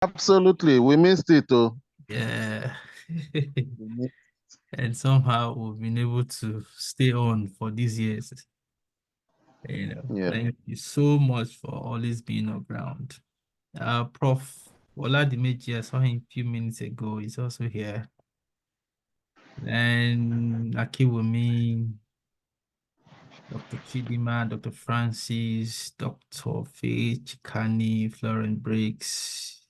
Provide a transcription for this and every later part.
Absolutely. We missed it too. Yeah. And somehow we've been able to stay on for these years. Yeah. Thank you so much for always being around. Prof. Oladimeji, I saw him a few minutes ago. He's also here. And Akiwumi, Dr. Chidima, Dr. Francis, Dr. Faith Chikani, Florence Briggs,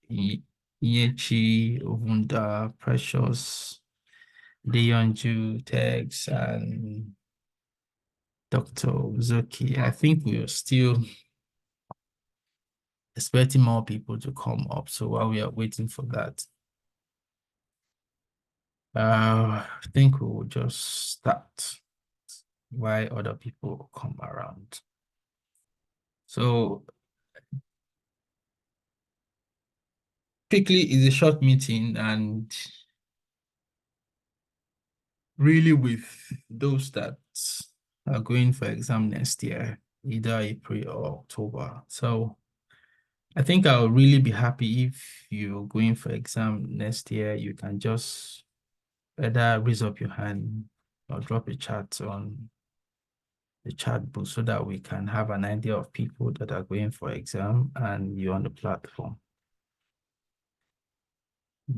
Iyechi, Ovunda, Precious, Deonju, Tex, and Dr. Uzoki. I think we are still expecting more people to come up. So while we are waiting for that, I think we will just start while other people come around. So quickly, it's a short meeting, and really with those that are going for exam next year, either April or October. So I think I'll really be happy if you're going for exam next year. You can just either raise up your hand or drop a chat on the chat book so that we can have an idea of people that are going for exam and you're on the platform.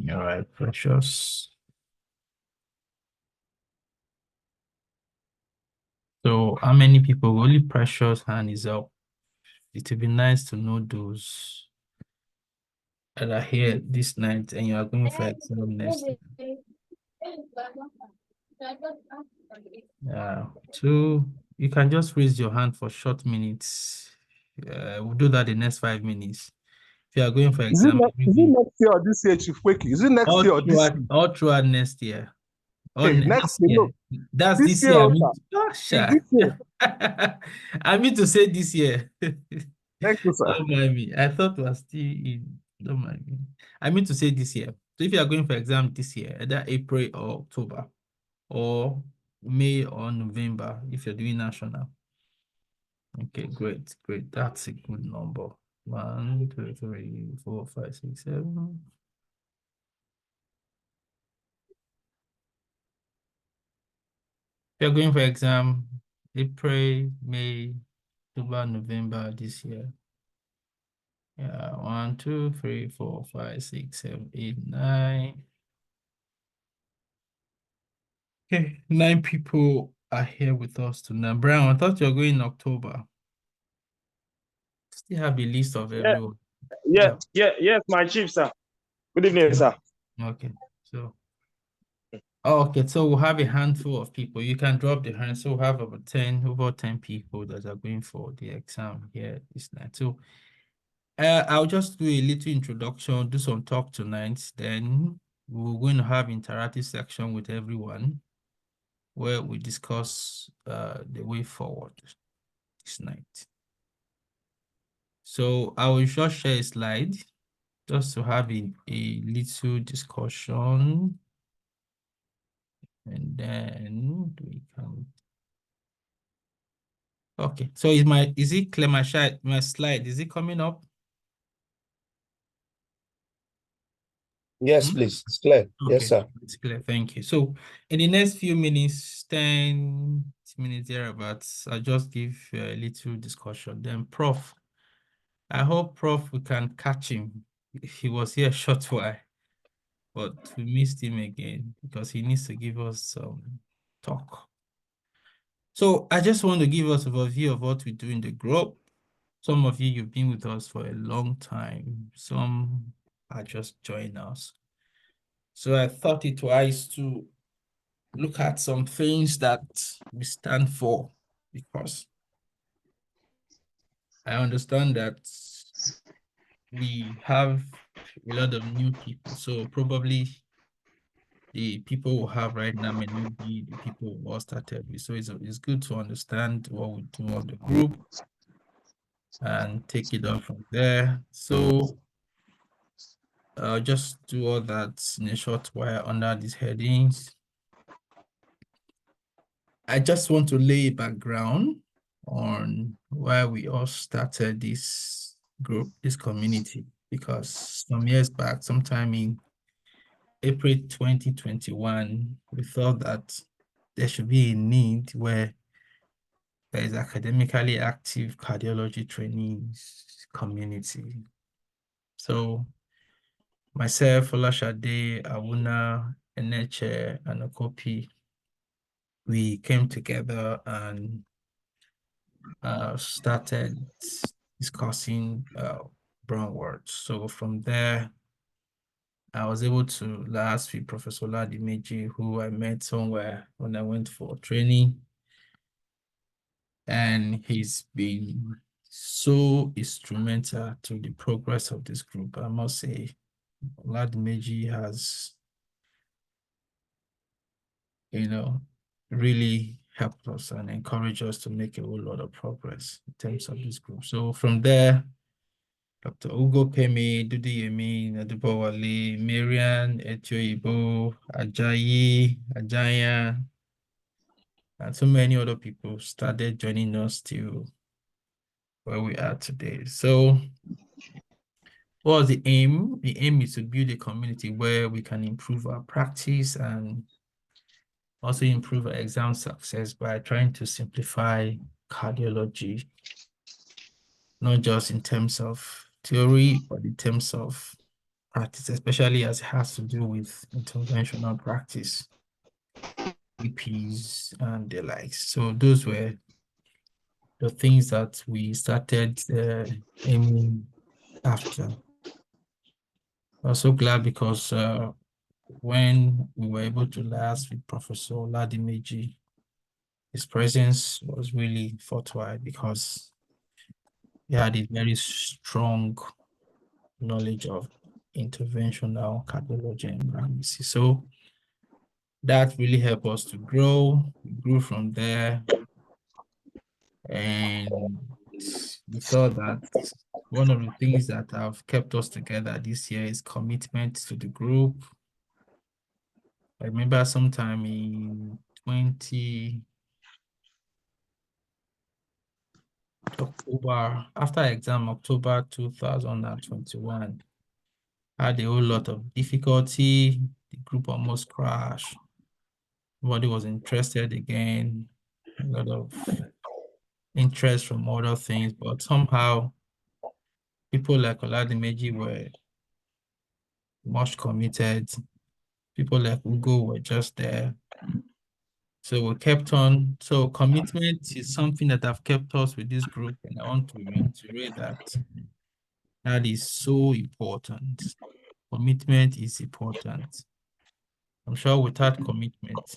All right, Precious. So how many people? Only Precious hand is up. It would be nice to know those that are here this night and you are going for exam next. Two, you can just raise your hand for short minutes. We'll do that the next 5 minutes. If you are going for Is it, exam, is it next year or this year, Chief Wiki? Is it next year or this year? all throughout next year. Or Hey, next this year, year. no. That's This this year, year. I oh, mean, sir. oh, It's sure. this year. I mean to say this year. Thank you, sir. Don't mind me. I thought we were still in. Don't mind me. I mean to say this year. So if you are going for exam this year, either April or October, or May or November, if you're doing national. Okay, great, great. That's a good number. 1, 2, 3, 4, 5, 6, 7. If you're going for exam April, May, October, November this year. Yeah, 1, 2, 3, 4, 5, 6, 7, 8, 9. Okay, 9 people are here with us tonight. Brian, I thought you were going in October. Still have the list of Yeah, everyone. Yeah. yes, my chief, sir. Good evening, Okay. sir. Okay. Okay, so we'll have a handful of people. You can drop the hand. So we'll have about 10, over 10 people that are going for the exam here this night. So I'll just do a little introduction, do some talk tonight. Then we're going to have interactive section with everyone where we discuss the way forward this night. So I will just share a slide just to have a little discussion. And then we can. Okay, so is it clear my slide? Is it coming up? Yes, please. It's clear. Okay, Yes, sir. it's clear. Thank you. So in the next few minutes, 10 minutes thereabouts, I'll just give a little discussion. Then Prof, I hope Prof we can catch him. He was here a short while, but we missed him again because he needs to give us some talk. So I just want to give us an overview of what we do in the group. Some of you, you've been with us for a long time. Some are just joining us. So I thought it wise to look at some things that we stand for, because I understand that we have a lot of new people. So probably the people we have right now may not be the people we all started with. So it's good to understand what we do on the group and take it on from there. So I'll just do all that in a short while under these headings. I just want to lay a background on why we all started this group, this community. because some years back, sometime in April 2021, we thought that there should be a need where there is academically active cardiology trainees community. So myself, Olashade, Awuna, Eneche, and Okopi, we came together and started discussing brown words. So from there, I was able to last with Professor Ladimeji, who I met somewhere when I went for training. And he's been so instrumental to the progress of this group. I must say, Ladimeji has, really helped us and encouraged us to make a whole lot of progress in terms of this group. So from there, Dr. Ugo Pemi, Dudi Yemi, Adubawale, Marian, Etioibo, Ajayi, Ajaya, and so many other people started joining us to where we are today. So what was the aim? The aim is to build a community where we can improve our practice and also improve our exam success by trying to simplify cardiology, not just in terms of theory, but in terms of practice, especially as it has to do with interventional practice, EPs, and the likes. So those were the things that we started aiming after. I'm so glad because when we were able to last with Professor Ladimeji, his presence was really forthright because he had a very strong knowledge of interventional cardiology and pregnancy. So that really helped us to grow. We grew from there. And we thought that one of the things that have kept us together this year is commitment to the group. I remember sometime in October, after exam, October 2021, had a whole lot of difficulty. The group almost crashed. Nobody was interested again. A lot of interest from other things, but somehow people like Oladimeji were much committed. People like Ugo were just there. So we kept on. So commitment is something that have kept us with this group, and I want to reiterate that that is so important. Commitment is important. I'm sure without commitment,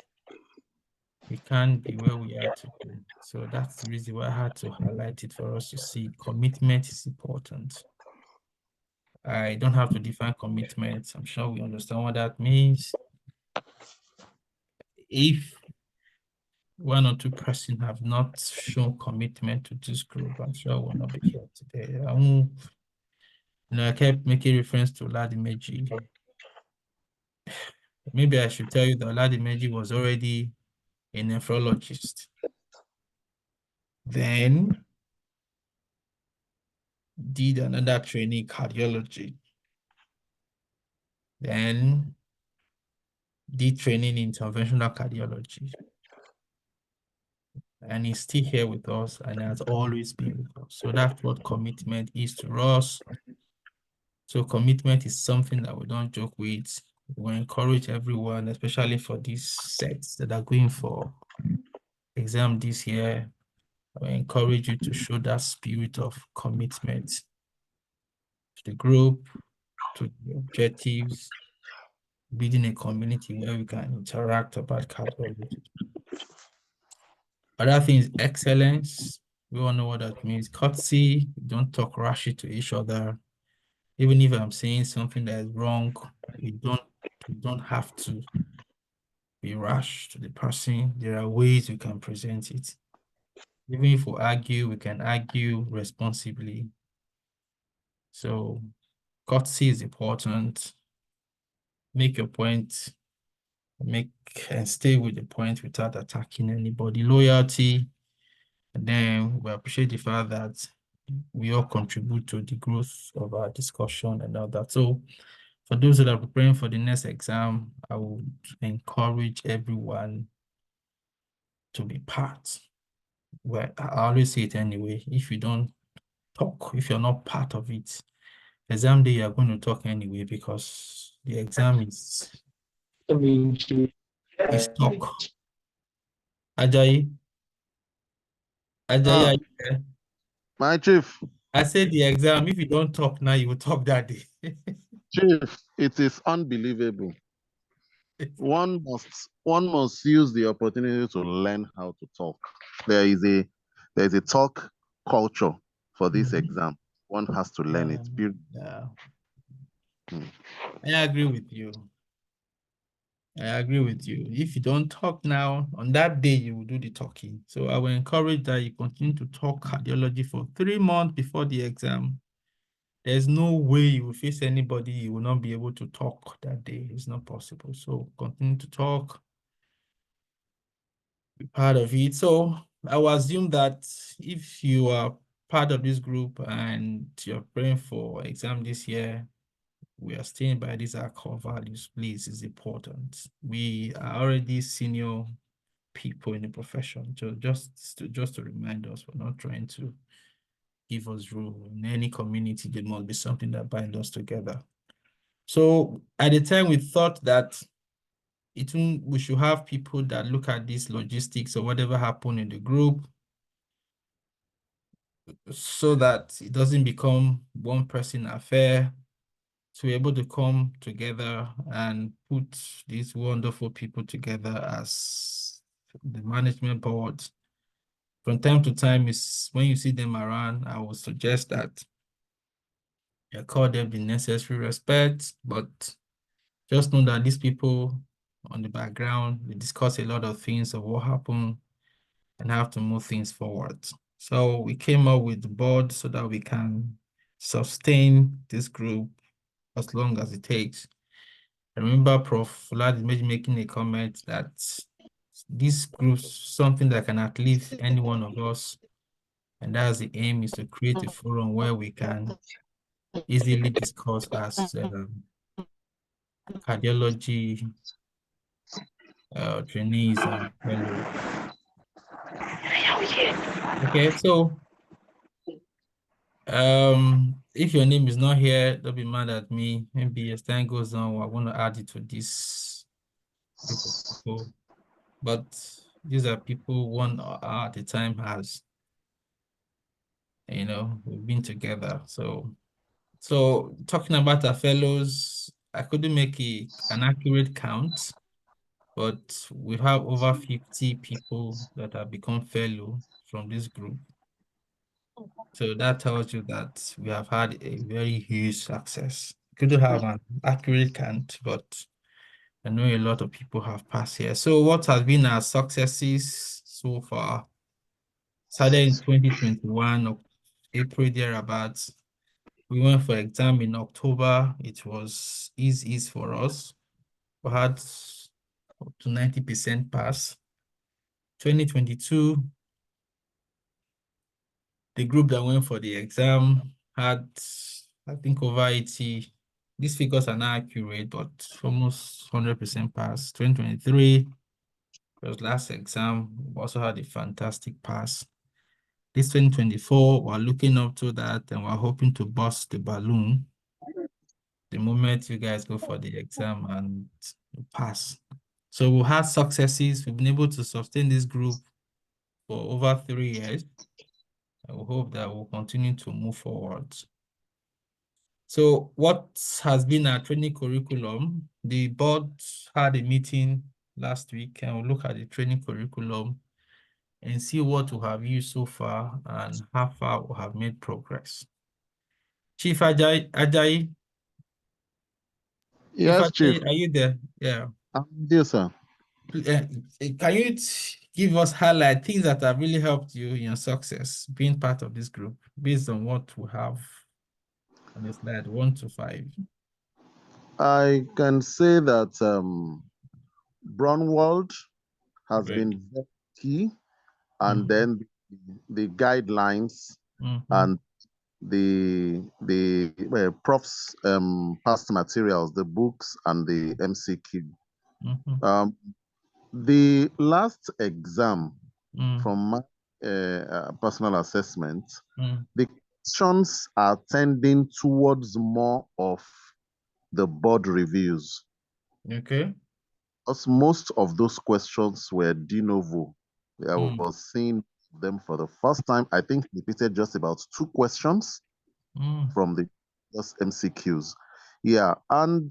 we can't be where we are today. So that's the reason why I had to highlight it for us to see commitment is important. I don't have to define commitment. I'm sure we understand what that means. If one or two persons have not shown commitment to this group, I'm sure we'll not be here today. I kept making reference to Ladimeji. Maybe I should tell you that Ladimeji was already a nephrologist. Then did another training in cardiology. Then did training in interventional cardiology. And he's still here with us and has always been with us. So that's what commitment is to us. So commitment is something that we don't joke with. We encourage everyone, especially for these sets that are going for exam this year. I encourage you to show that spirit of commitment to the group, to the objectives, building a community where we can interact about cardiology. Other thing is excellence. We all know what that means. Courtesy, don't talk rashy to each other. Even if I'm saying something that is wrong, we don't have to be rash to the person. There are ways we can present it. Even if we argue, we can argue responsibly. So courtesy is important. Make your point, make and stay with the point without attacking anybody. Loyalty, and then we appreciate the fact that we all contribute to the growth of our discussion and all that. So for those that are preparing for the next exam, I would encourage everyone to be part. Well, I always say it anyway. If you don't talk, if you're not part of it, exam day, you're going to talk anyway because the exam is talk. Ajayi, are you there? My chief. I said the exam, if you don't talk now, you will talk that day. Chief, it is unbelievable. One must use the opportunity to learn how to talk. There is a talk culture for this exam. One has to learn it. Yeah. I agree with you. If you don't talk now, on that day, you will do the talking. So I will encourage that you continue to talk cardiology for 3 months before the exam. There's no way you will face anybody, you will not be able to talk that day. It's not possible. So continue to talk, be part of it. So I will assume that if you are part of this group and you're praying for exam this year, we are staying by these our core values, please, is important. We are already senior people in the profession. So just to remind us, we're not trying to give us rule. In any community, there must be something that binds us together. So at the time, we thought that we should have people that look at these logistics or whatever happened in the group so that it doesn't become one person affair. So we're able to come together and put these wonderful people together as the management board. From time to time, when you see them around, I would suggest that you call them the necessary respect, but just know that these people on the background, we discuss a lot of things of what happened and have to move things forward. So we came up with the board so that we can sustain this group as long as it takes. I remember Prof. Vlad is making a comment that this group something that can outlive any one of us. And that's the aim, is to create a forum where we can easily discuss as cardiology trainees and fellows. Okay, so if your name is not here, don't be mad at me. Maybe as time goes on, I want to add it to this group of people. But these are people one hour at a time has, we've been together. So talking about our fellows, I couldn't make an accurate count, but we have over 50 people that have become fellow from this group. So that tells you that we have had a very huge success. Couldn't have an accurate count, but I know a lot of people have passed here. So what has been our successes so far? Started in 2021, April thereabouts. We went for exam in October. It was easy for us. We had up to 90% pass. 2022, the group that went for the exam had, I think, over 80. These figures are not accurate, but almost 100% pass. 2023 was last exam. We also had a fantastic pass. This 2024, we're looking up to that and we're hoping to burst the balloon the moment you guys go for the exam and pass. So we've had successes. We've been able to sustain this group for over 3 years. I will hope that we'll continue to move forward. So what has been our training curriculum? The board had a meeting last week and we'll look at the training curriculum and see what we have used so far and how far we have made progress. Chief Ajayi? Yes, Chief. Are you there? Yeah. I'm there, sir. Can you give us highlight things that have really helped you in your success being part of this group based on what we have on the slide 1 to 5? I can say that Brownwald has Great. been very key, and then the guidelines and prof's past materials, the books and the MCQ. The last exam from my personal assessment, the questions are tending towards more of the board reviews. Okay. Because most of those questions were de novo. I was seeing them for the first time. I think repeated just about 2 questions from the just MCQs. Yeah, and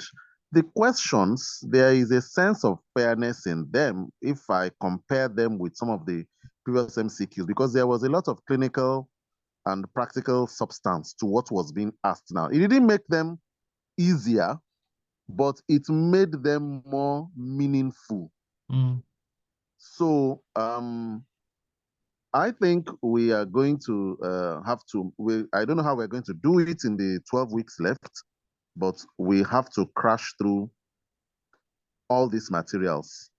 the questions, there is a sense of fairness in them if I compare them with some of the previous MCQs, because there was a lot of clinical and practical substance to what was being asked now. It didn't make them easier, but it made them more meaningful. So I think we are going to I don't know how we're going to do it in the 12 weeks left, but we have to crash through all these materials.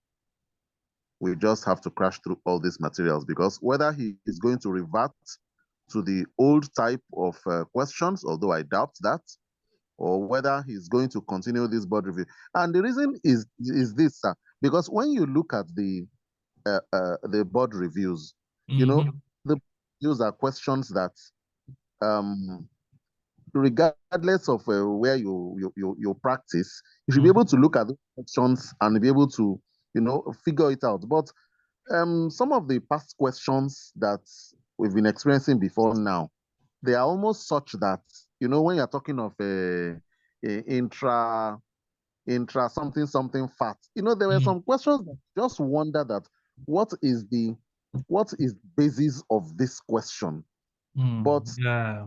We just have to crash through all these materials, because whether he is going to revert to the old type of questions, although I doubt that, or whether he's going to continue this board review. And the reason is this, because when you look at the board reviews, you know, the reviews are questions that, regardless of where you practice, you should be able to look at the questions and be able to, figure it out. But some of the past questions that we've been experiencing before now, they are almost such that, when you're talking of a intra something fat, there were some questions that just wonder that what is the basis of this question? But yeah,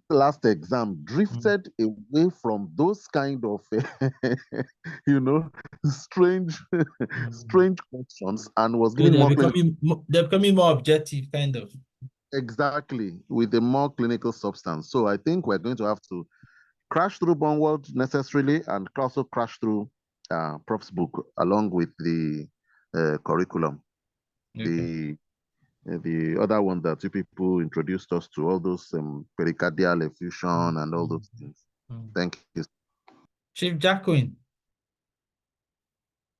the last exam drifted away from those kind of strange strange questions, and was so giving they're more clinical. they're becoming more objective, kind of. Exactly, with a more clinical substance. So I think we're going to have to crash through Bonworld necessarily, and also crash through Prof's book along with the curriculum. Okay. The other one that you people introduced us to, all those pericardial effusion and all those things. Thank you. Chief Jacqueline.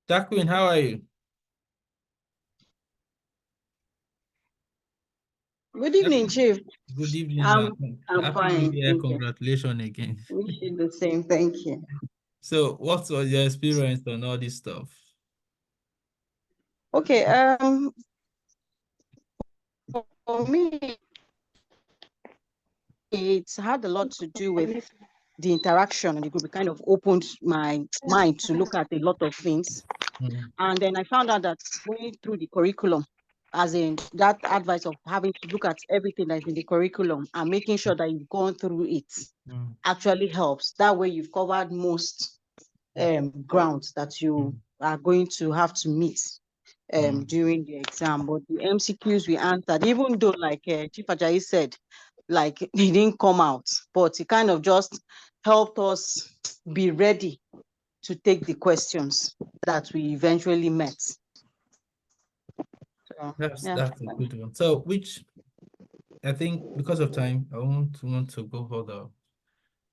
Jacqueline, how are you? Good evening, Chief. Good evening. I'm Happy fine. New Year. Thank you. Congratulations again. Wish you the same. Thank you. So, what was your experience on all this stuff? Okay. For me, it's had a lot to do with the interaction in the group. It kind of opened my mind to look at a lot of things. And then I found out that going through the curriculum, as in that advice of having to look at everything that's in the curriculum and making sure that you've gone through it actually helps. That way you've covered most grounds that you are going to have to meet during the exam. But the MCQs we answered, even though like Chief Ajayi said, like it didn't come out, but it kind of just helped us be ready to take the questions that we eventually met. So, That's a good one. So, which I think because of time, I won't want to go further.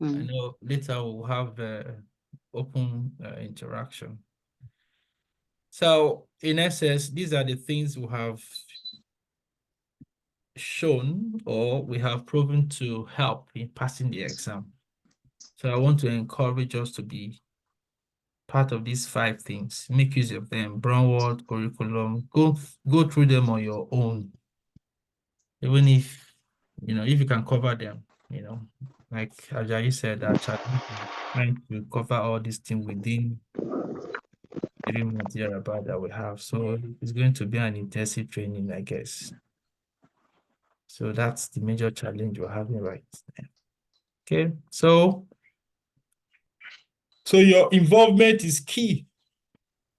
I know later we'll have open interaction. So, in essence, these are the things we have shown or we have proven to help in passing the exam. So, I want to encourage us to be part of these 5 things. Make use of them. Brownwald curriculum. Go through them on your own. Even if, if you can cover them, like Ajayi said, that trying to cover all these things within 3 months about that we have. So it's going to be an intensive training, I guess. So that's the major challenge we're having right now. Okay, so your involvement is key.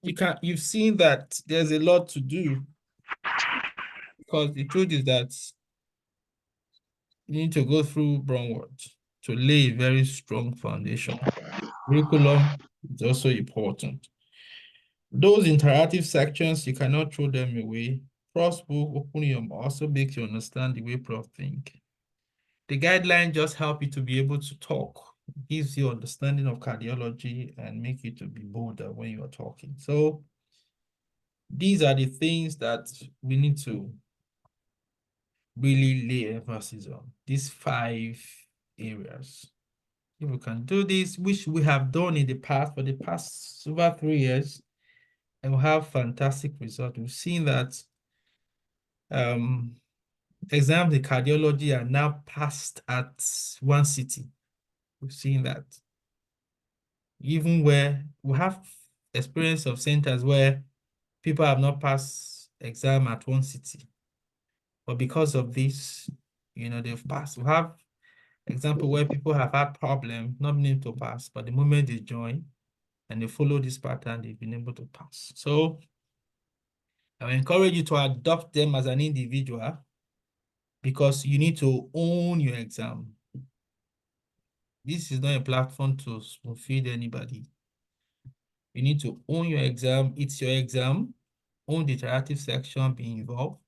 You've seen that there's a lot to do, because the truth is that you need to go through Brownwood to lay a very strong foundation. Curriculum is also important. Those interactive sections, you cannot throw them away. Prof's book, Open Your Mouth, also makes you understand the way Prof think. The guideline just help you to be able to talk, gives you understanding of cardiology and make you to be bolder when you are talking. So these are the things that we need to really lay emphasis on, these 5 areas. If we can do this, which we have done in the past, for the past over 3 years, and we have fantastic results. We've seen that exams in cardiology are now passed at one city. We've seen that. Even where we have experience of centers where people have not passed exam at one city, but because of this, they've passed. We have example where people have had problem not being able to pass, but the moment they join and they follow this pattern, they've been able to pass. So I encourage you to adopt them as an individual, because you need to own your exam. This is not a platform to feed anybody. You need to own your exam. It's your exam. Own the interactive section, be involved.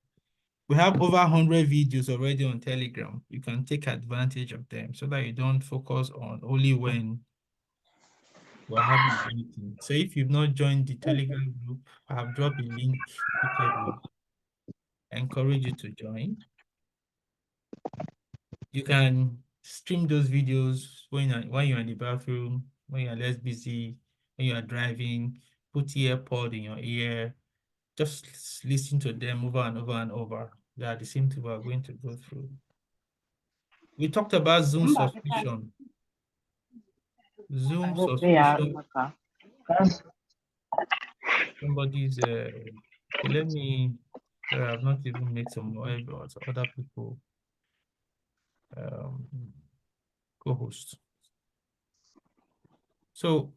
We have over 100 videos already on Telegram. You can take advantage of them so that you don't focus on only when we're having a meeting. So if you've not joined the Telegram group, I have dropped a link repeatedly. I encourage you to join. You can stream those videos when you're in the bathroom, when you're less busy, when you are driving, put earpod in your ear, just listen to them over and over and over. They are the same thing we're going to go through. We talked about Zoom subscription. Zoom subscription. Somebody's okay, let me, I've not even made some other people co-host. So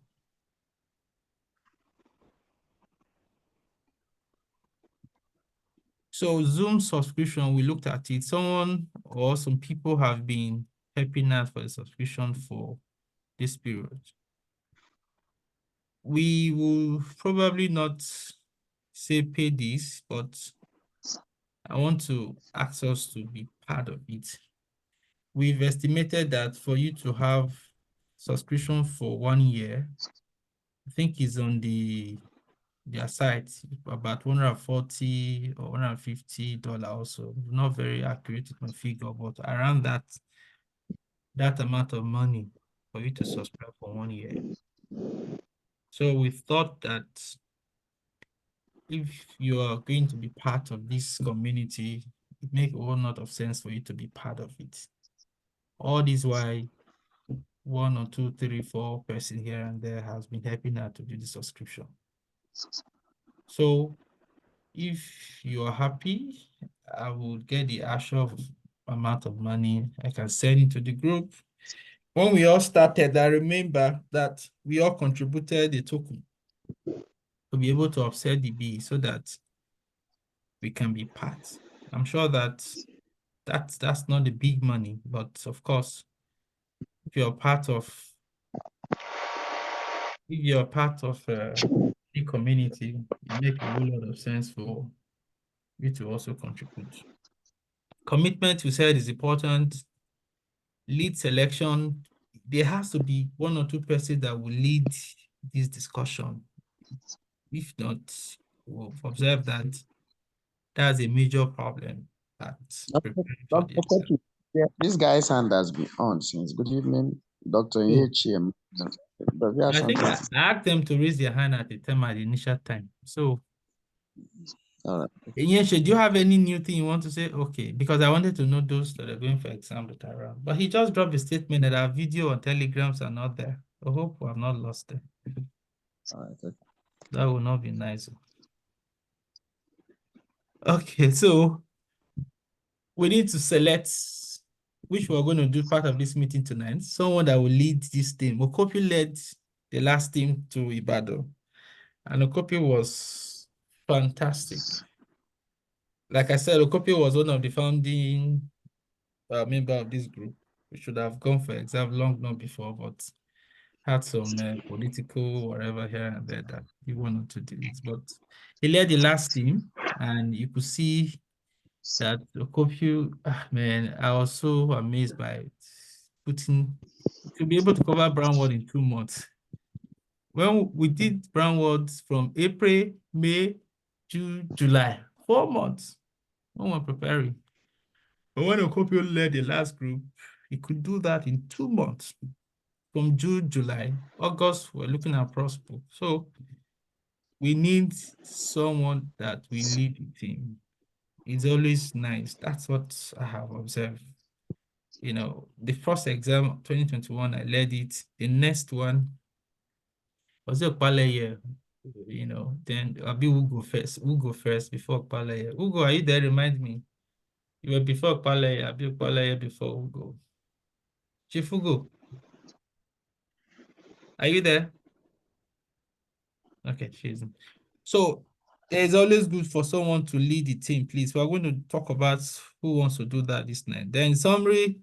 Zoom subscription, we looked at it. Someone or some people have been helping us for the subscription for this period. We will probably not say pay this, but I want to ask us to be part of it. We've estimated that for you to have subscription for 1 year, I think is on their site about $140 or $150 also. Not very accurate with my figure, but around that amount of money for you to subscribe for 1 year. So we thought that if you are going to be part of this community, it makes a whole lot of sense for you to be part of it. All this why 1 or 2, 3, 4 person here and there has been helping her to do the subscription. So if you are happy, I will get the actual amount of money I can send into the group. When we all started, I remember that we all contributed a token to be able to offset the bill so that we can be part. I'm sure that that's not the big money, but of course, if you're part of the community, it makes a whole lot of sense for you to also contribute. Commitment, we said, is important. Lead selection, there has to be 1 or 2 persons that will lead this discussion. If not, we'll observe that that's a major problem. Yeah, this guy's hand has been on since. Good evening, Dr. HM. I think I asked them to raise their hand at the time, at the initial time. So, all right. do you have any new thing you want to say? Okay, because I wanted to know those that are going for exam that are around. But he just dropped a statement that our video on Telegrams are not there. I hope we have not lost them. All right. Okay. That would not be nice. Okay, so we need to select which we're going to do part of this meeting tonight. Someone that will lead this team. Okopi led the last team to Ibadan. And Okopi was fantastic. Like I said, Okopi was one of the founding member of this group. We should have gone for exam long before, but had some political whatever here and there that he wanted to do it. But he led the last team, and you could see that Okopio, man, I was so amazed by putting to be able to cover brown ward in 2 months. When we did brown wards from April, May, June, July, 4 months when we're preparing. But when Okopio led the last group, he could do that in 2 months. From June, July, August, we're looking at Prosper. So we need someone that will lead the team. It's always nice. That's what I have observed. You know, the first exam, 2021, I led it. The next one was Okpaleye. You know, then Abi will go first. We'll go first before Okpaleye. Ugo, are you there? Remind me. You were before Okpaleye. Abi Okpaleye before Ugo. Chief Ugo, are you there? Okay, she's. So it's always good for someone to lead the team, please. We're going to talk about who wants to do that this night. Then in summary,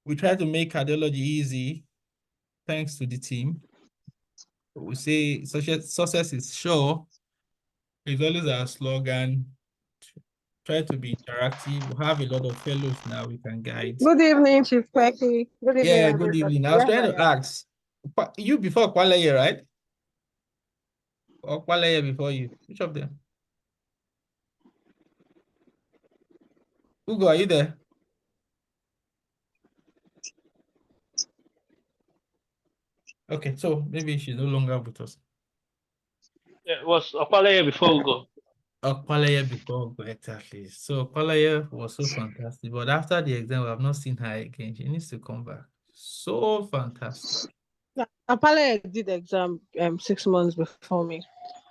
we try to make cardiology easy thanks to the team. We say success is sure. It's always our slogan. Try to be interactive. We have a lot of fellows now we can guide. Good evening, Chief Kweki. Good evening, Yeah, everybody. good evening. I was Yes, trying to ask, you before Kwaleye, right? Or Kwaleye before you? Which of them? Ugo, are you there? Okay, so maybe she's no longer with us. Yeah, it was Opaleye before Ugo. Okpaleye before Ugo, exactly. So Okpaleye was so fantastic, but after the exam, we have not seen her again. She needs to come back. So fantastic. Yeah, Apale did the exam 6 months before me.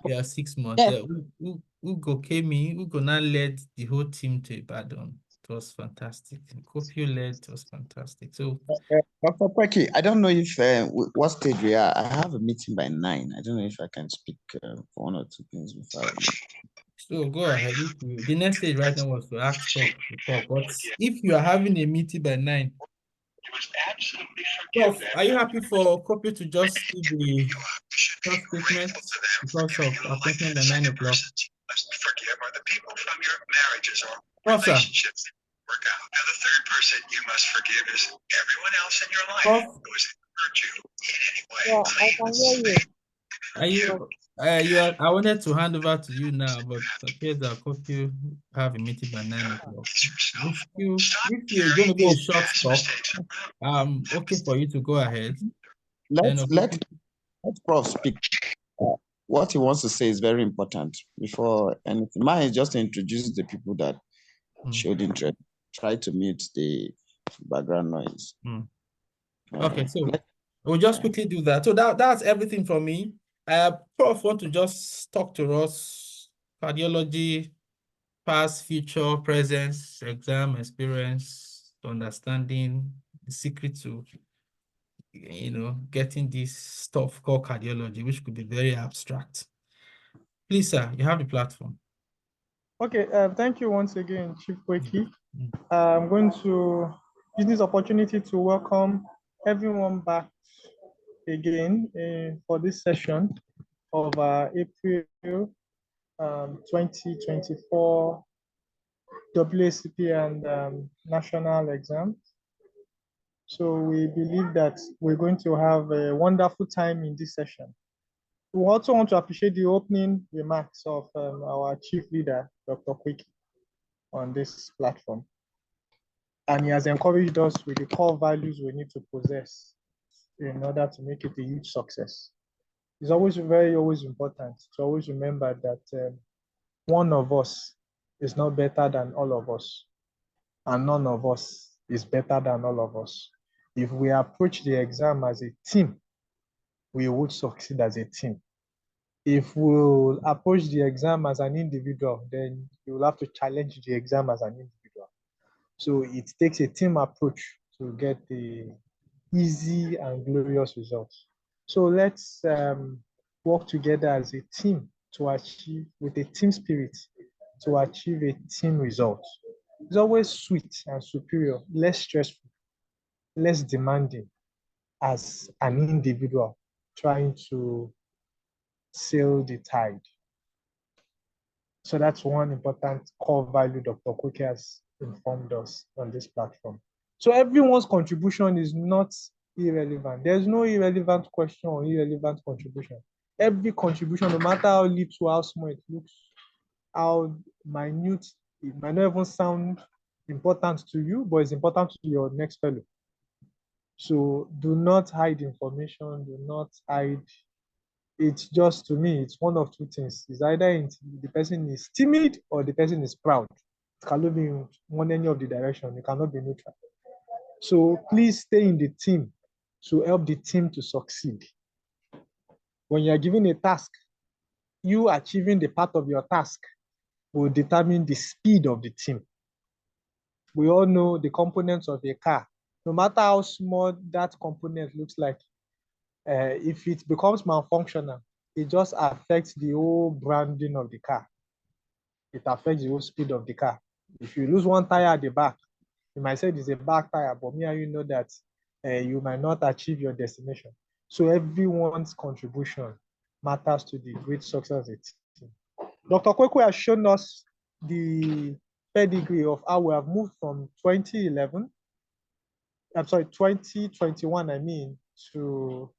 Yeah, 6 months. Yes. Yeah, Ugo came in. Ugo now led the whole team to Ibadan. It was fantastic. Kopio led, it was fantastic. So, Dr. Kweki, I don't know if what stage we are. I have a meeting by 9. I don't know if I can speak for 1 or 2 things before. so go ahead. The next stage right now was to ask Prof to talk. But if you are having a meeting by 9, Prof, are you happy for Kopio to just give the first statement because of appointment at 9 o'clock? Forgive are the people from your marriages or Prof, sir. relationships that work out. Now, the third person you must forgive is everyone else in your life Prof, who has hurt you in any way. Yeah, I can hear you. I wanted to hand over to you now, but it appears that Kopio have a meeting by 9 o'clock. If you're going to be a short talk, okay for you to go ahead. Let Prof speak. What he wants to say is very important before anything. Mine is just to introduce the people that showed interest. Try to mute the background noise. Okay, so we'll just quickly do that. So that's everything from me. Prof want to just talk to us, cardiology, past, future, presence, exam experience, understanding, the secret to, getting this stuff called cardiology, which could be very abstract. Please, sir, you have the platform. Okay, thank you once again, Chief Kweki. I'm going to use this opportunity to welcome everyone back again for this session of April 2024 WACP and national exams. So we believe that we're going to have a wonderful time in this session. We also want to appreciate the opening remarks of our chief leader, Dr. Kweki, on this platform. And he has encouraged us with the core values we need to possess in order to make it a huge success. It's always important to always remember that one of us is not better than all of us, and none of us is better than all of us. If we approach the exam as a team, we would succeed as a team. If we approach the exam as an individual, then you will have to challenge the exam as an individual. So it takes a team approach to get the easy and glorious results. So let's work together as a team to achieve, with a team spirit, to achieve a team result. It's always sweet and superior, less stressful, less demanding as an individual trying to sail the tide. So that's one important core value Dr. Kweke has informed us on this platform. So everyone's contribution is not irrelevant. There's no irrelevant question or irrelevant contribution. Every contribution, no matter how little, how small it looks, how minute, it might not even sound important to you, but it's important to your next fellow. So do not hide information, do not hide. It's just, to me, it's one of two things. It's either the person is timid or the person is proud. It cannot be one any of the direction. It cannot be neutral. So please stay in the team to help the team to succeed. When you're given a task, you achieving the part of your task will determine the speed of the team. We all know the components of a car. No matter how small that component looks like, if it becomes malfunctional, it just affects the whole branding of the car. It affects the whole speed of the car. If you lose one tire at the back, you might say it's a back tire, but me and you know that you might not achieve your destination. So everyone's contribution matters to the great success of the team. Dr. Kweke has shown us the pedigree of how we have moved from 2021, to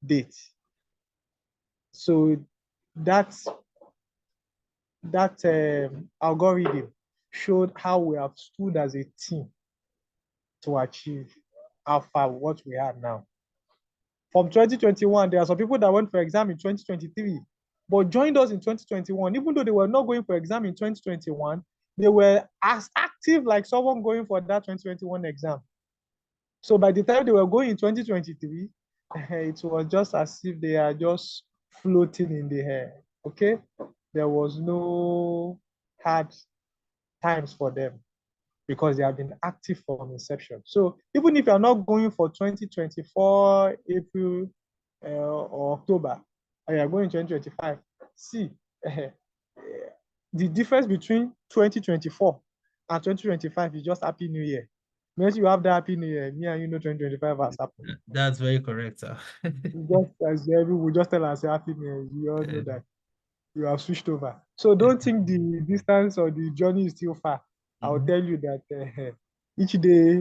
date. So that algorithm showed how we have stood as a team to achieve how far what we are now. From 2021, there are some people that went for exam in 2023, but joined us in 2021. Even though they were not going for exam in 2021, they were as active like someone going for that 2021 exam. So by the time they were going in 2023, it was just as if they are just floating in the air, okay? There was no hard times for them because they have been active from inception. So even if you're not going for 2024, April or October, and you're going 2025, see, the difference between 2024 and 2025 is just Happy New Year. Once you have that Happy New Year, me and you know 2025 has happened. That's very correct, sir. We just tell us Happy New Year. You all know that you have switched over. So don't think the distance or the journey is still far. I'll tell you that each day,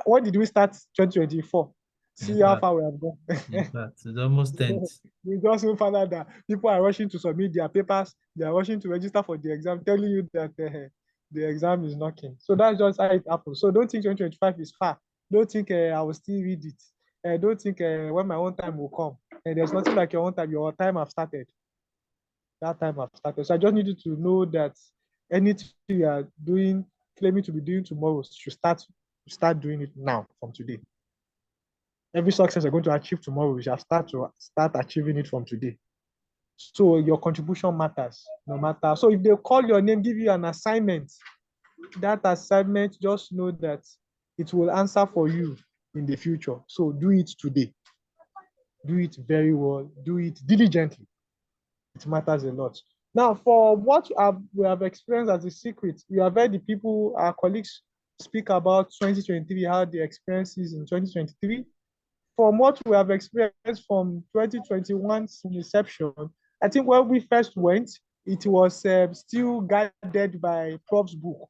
what did we start 2024? See how far we have gone. In fact, it's almost 10. We just found out that people are rushing to submit their papers. They are rushing to register for the exam, telling you that the exam is knocking. So that's just how it happens. So don't think 2025 is far. Don't think I will still read it. Don't think when my own time will come. And there's nothing like your own time. Your time have started. That time have started. So I just need you to know that anything you are doing, claiming to be doing tomorrow, should start doing it now, from today. Every success you're going to achieve tomorrow, we shall start achieving it from today. So your contribution matters, no matter. So if they call your name, give you an assignment, that assignment, just know that it will answer for you in the future. So do it today. Do it very well. Do it diligently. It matters a lot. Now, for what we have experienced as a secret, we have heard the people, our colleagues, speak about 2023, how the experiences in 2023. From what we have experienced from 2021's inception, I think when we first went, it was still guided by Prof's book.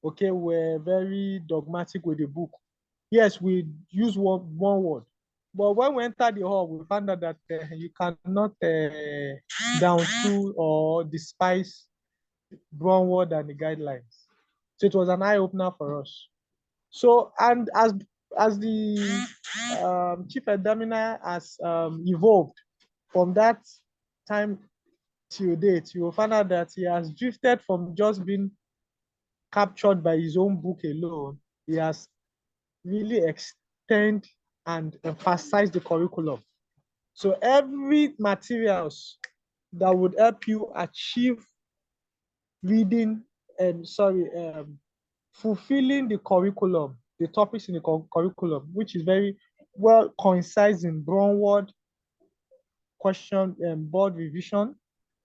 Okay, we're very dogmatic with the book. Yes, we use one word. But when we entered the hall, we found out that you cannot downplay or despise brown word and the guidelines. So it was an eye-opener for us. So, and as the chief examiner has evolved from that time till date, you will find out that he has drifted from just being captured by his own book alone. He has really extend and emphasize the curriculum. So every materials that would help you achieve reading and fulfilling the curriculum, the topics in the curriculum, which is very well coincides in brown word, question, board revision,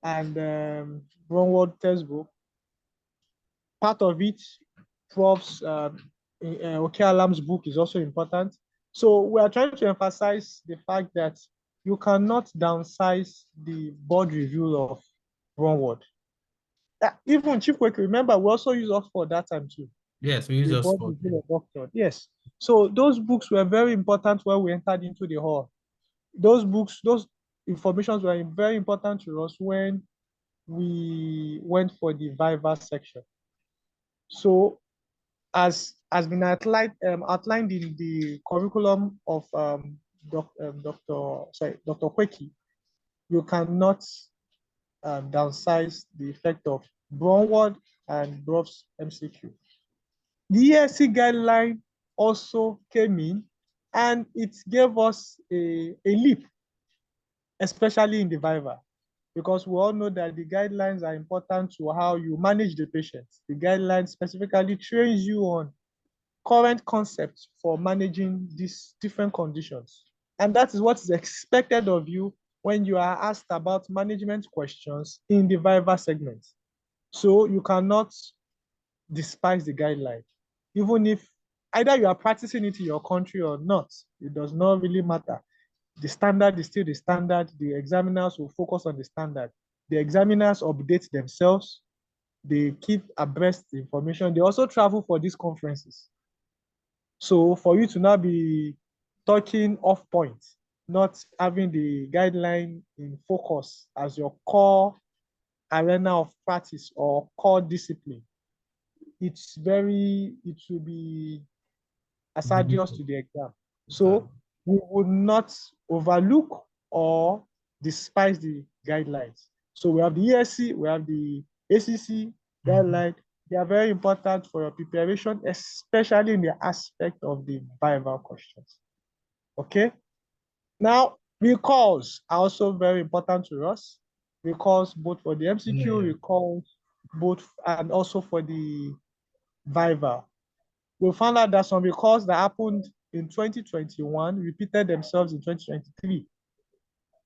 and brown word textbook. Part of it, Prof's OK Alam's book is also important. So we are trying to emphasize the fact that you cannot downsize the board review of brown word. Even Chief Quick, remember, we also use Oxford that time too. Yes, we use Oxford. Yes. So those books were very important when we entered into the hall. Those books, those informations were very important to us when we went for the Viva section. So as been outlined in the curriculum of Dr. Kweki, you cannot downsize the effect of Brownward and Brought's MCQ. The ESC guideline also came in and it gave us a leap, especially in the Viva, because we all know that the guidelines are important to how you manage the patient. The guidelines specifically trains you on current concepts for managing these different conditions. And that is what is expected of you when you are asked about management questions in the Viva segment. So you cannot despise the guideline. Even if either you are practicing it in your country or not, it does not really matter. The standard is still the standard. The examiners will focus on the standard. The examiners update themselves. They keep abreast the information. They also travel for these conferences. So for you to now be talking off point, not having the guideline in focus as your core arena of practice or core discipline, it will be hazardous to the exam. So we would not overlook or despise the guidelines. So we have the ESC, we have the ACC guideline. They are very important for your preparation, especially in the aspect of the Viva questions. Okay. Now, recalls are also very important to us. Recalls both for the MCQ, recalls both, and also for the Viva. We found out that some recalls that happened in 2021 repeated themselves in 2023,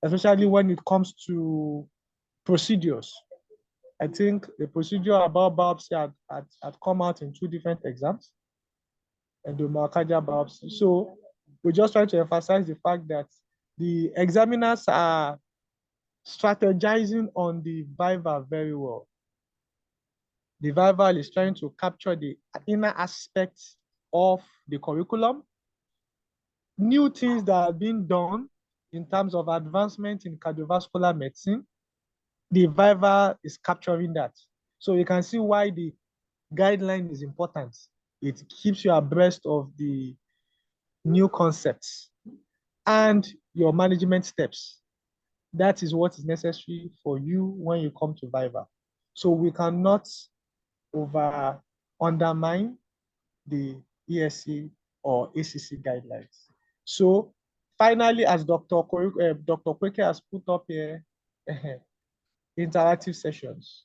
especially when it comes to procedures. I think the procedure about biopsy had come out in 2 different exams, and the myocardial biopsy. So we're just trying to emphasize the fact that the examiners are strategizing on the Viva very well. The Viva is trying to capture the inner aspects of the curriculum, new things that are being done in terms of advancement in cardiovascular medicine. The Viva is capturing that. So you can see why the guideline is important. It keeps you abreast of the new concepts and your management steps. That is what is necessary for you when you come to Viva. So we cannot undermine the ESC or ACC guidelines. So finally, as Dr. Kweke has put up here, interactive sessions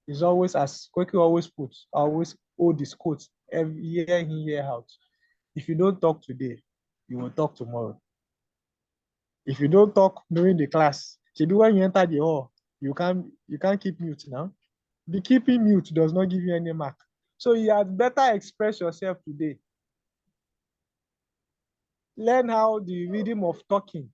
is always, as Kweke always puts, always hold this quote every year in, year out. If you don't talk today, you will talk tomorrow. If you don't talk during the class, maybe when you enter the hall, you can't keep mute now. The keeping mute does not give you any mark. So you had better express yourself today. Learn how the rhythm of talking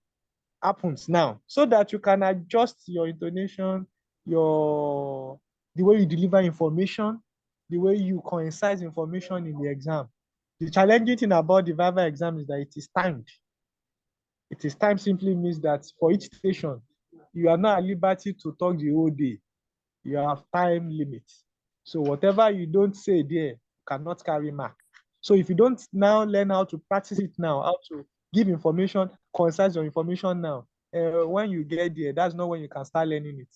happens now, so that you can adjust your intonation, the way you deliver information, the way you concise information in the exam. The challenging thing about the Viva exam is that it is timed. It is timed simply means that for each station, you are not at liberty to talk the whole day. You have time limits. So whatever you don't say there cannot carry mark. So if you don't now learn how to practice it now, how to give information, concise your information now, when you get there, that's not when you can start learning it.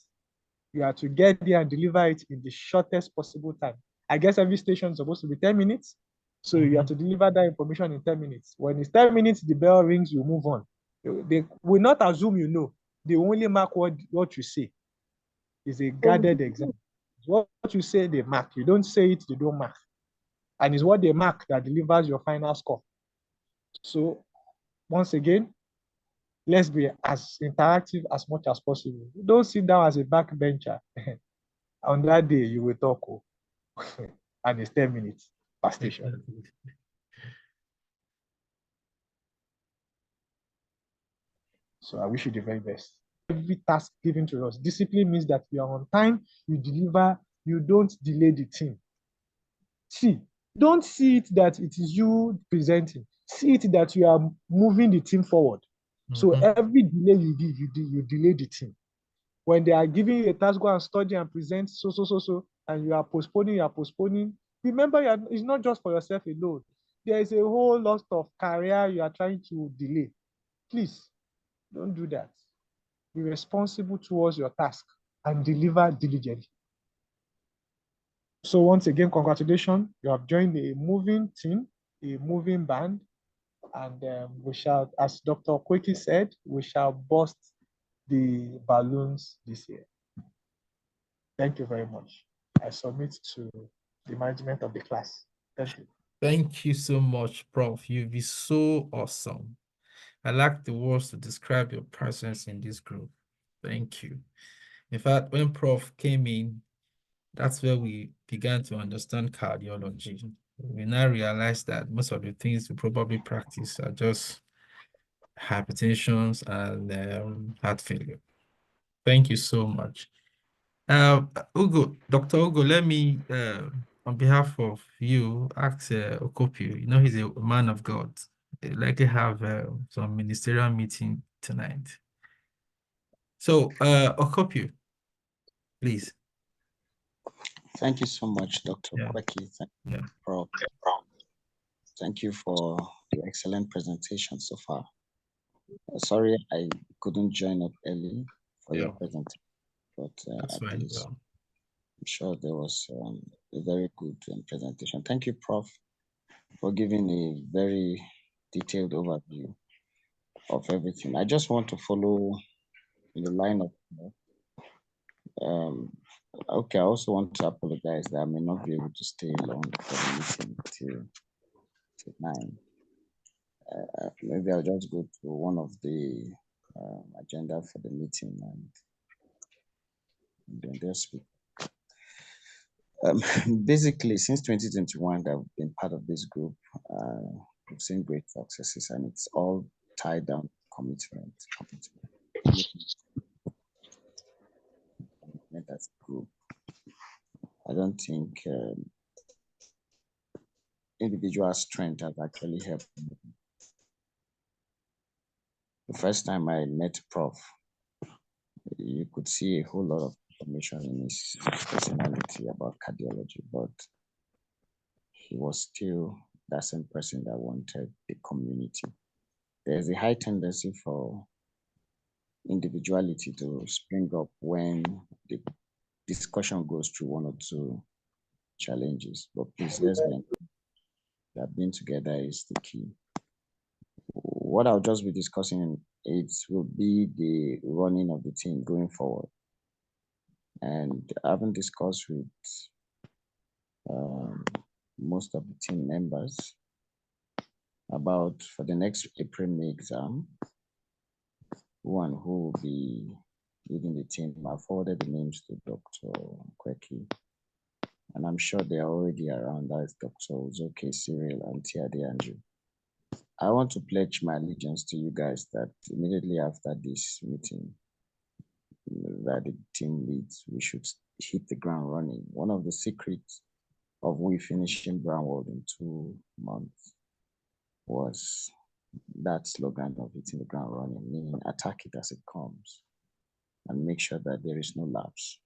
You have to get there and deliver it in the shortest possible time. I guess every station is supposed to be 10 minutes. So you have to deliver that information in 10 minutes. When it's 10 minutes, the bell rings, you move on. They will not assume you know. They only mark what you say. It's a guarded exam. What you say, they mark. You don't say it, they don't mark. And it's what they mark that delivers your final score. So once again, let's be as interactive as much as possible. Don't sit down as a backbencher. On that day, you will talk. And it's 10 minutes per station. So I wish you the very best. Every task given to us. Discipline means that we are on time, you deliver you don't delay the team. See, don't see it that it is you presenting. See it that you are moving the team forward. So every delay you give, you delay the team. When they are giving you a task, go and study and present so, and you are postponing. Remember, it's not just for yourself alone. There is a whole lot of career you are trying to delay. Please, don't do that. Be responsible towards your task and deliver diligently. So once again, congratulations. You have joined a moving team, a moving band, and we shall, as Dr. Kweki said, we shall burst the balloons this year. Thank you very much. I submit to the management of the class. Thank you. Thank you so much, Prof. You've been so awesome. I like the words to describe your presence in this group. Thank you. In fact, when Prof came in, that's where we began to understand cardiology. We now realize that most of the things we probably practice are just hypertensions and heart failure. Thank you so much. Ugo, Dr. Ugo, let me, on behalf of you, ask Okopio. You know, he's a man of God. They likely have some ministerial meeting tonight. So, Okopio, please. Thank you so much, Dr. Kweki. Thank you, Prof. Thank you for your excellent presentation so far. Sorry I couldn't join up early for your presentation, but at least I'm sure there was a very good presentation. Thank you, Prof, for giving a very detailed overview of everything. I just want to follow in the line of okay, I also want to apologize that I may not be able to stay long for the meeting till 9. Maybe I'll just go to one of the agenda for the meeting and then they'll speak. Basically, since 2021, I've been part of this group. We've seen great successes, and it's all tied down to commitment as a group. I don't think individual strength has actually helped me. The first time I met Prof, you could see a whole lot of information in his personality about cardiology, but he was still that same person that wanted the community. There's a high tendency for individuality to spring up when the discussion goes through one or two challenges. But please, let's be that being together is the key. What I'll just be discussing, it will be the running of the team going forward. And I haven't discussed with most of the team members about for the next April May exam, one who will be leading the team. I forwarded the names to Dr. Kweki, and I'm sure they are already around. That's Dr. Uzoke, Cyril, and Tiade Andrew. I want to pledge my allegiance to you guys that immediately after this meeting that the team leads, we should hit the ground running. One of the secrets of we finishing Brownwood in 2 months was that slogan of hitting the ground running, meaning attack it as it comes and make sure that there is no lapse.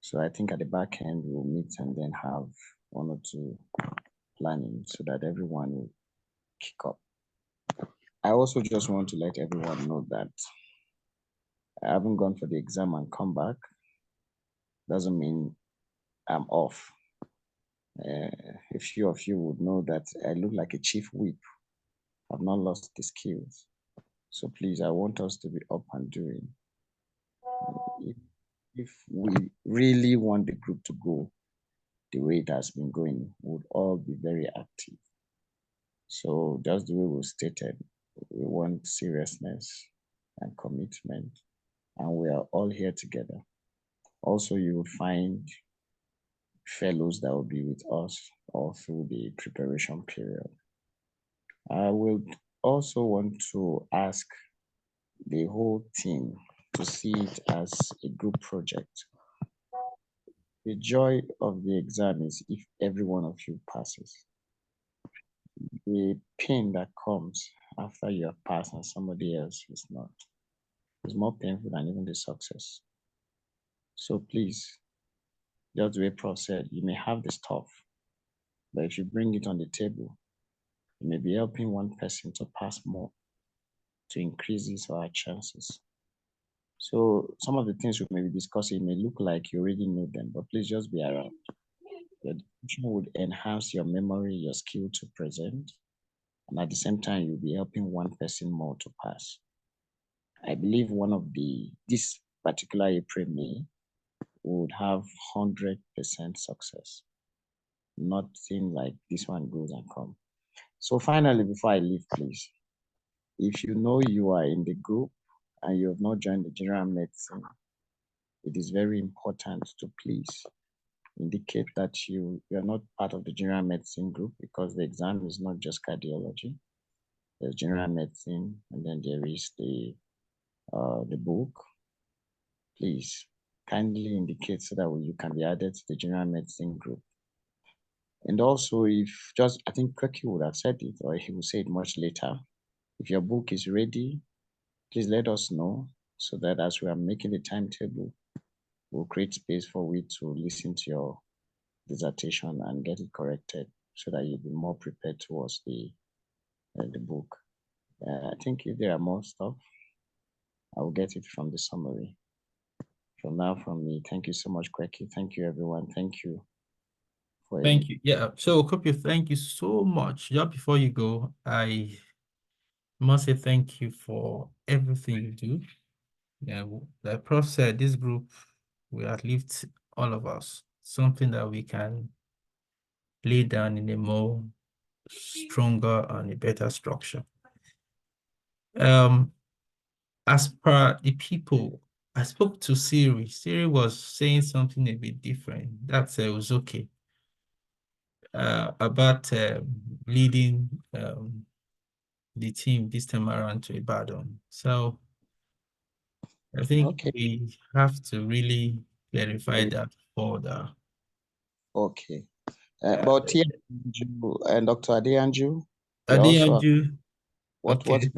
So I think at the back end, we'll meet and then have 1 or 2 planning so that everyone will kick up. I also just want to let everyone know that I haven't gone for the exam and come back. Doesn't mean I'm off. A few of you would know that I look like a chief whip. I've not lost the skills. So please, I want us to be up and doing. If we really want the group to go the way it has been going, we would all be very active. So just the way we stated, we want seriousness and commitment, and we are all here together. Also, you will find fellows that will be with us all through the preparation period. I will also want to ask the whole team to see it as a group project. the joy of the exam is if every one of you passes. The pain that comes after you have passed and somebody else is not is more painful than even the success. So please, just the way Prof said, you may have the stuff, but if you bring it on the table, you may be helping one person to pass more, to increase his or her chances. So some of the things we may be discussing may look like you already know them, but please just be around. Your discussion would enhance your memory, your skill to present, and at the same time, you'll be helping one person more to pass. I believe this particular April, May, would have 100% success. Nothing like this one goes and come. So finally, before I leave, please, if you know you are in the group and you have not joined the general medicine, it is very important to please indicate that you are not part of the general medicine group, because the exam is not just cardiology. There's general medicine, and then there is the book. Please kindly indicate so that you can be added to the general medicine group. And also, I think Kweki would have said it, or he will say it much later. If your book is ready, please let us know, so that as we are making the timetable, we'll create space for you to listen to your dissertation and get it corrected, so that you'll be more prepared towards the book. I think if there are more stuff, I will get it from the summary. From now, from me, thank you so much, Kweki. Thank you, everyone. Thank you. Thank you. Yeah. So, Kopio, thank you so much. Just before you go, I must say thank you for everything you do. Yeah, like Prof said, this group will uplift all of us. Something that we can lay down in a more stronger and a better structure. As per the people, I spoke to Siri. Siri was saying something a bit different. That was okay. About leading the team this time around to Ibadan. So I think we have to really clarify that further. Okay. But here, and Dr. Adeyanju, okay.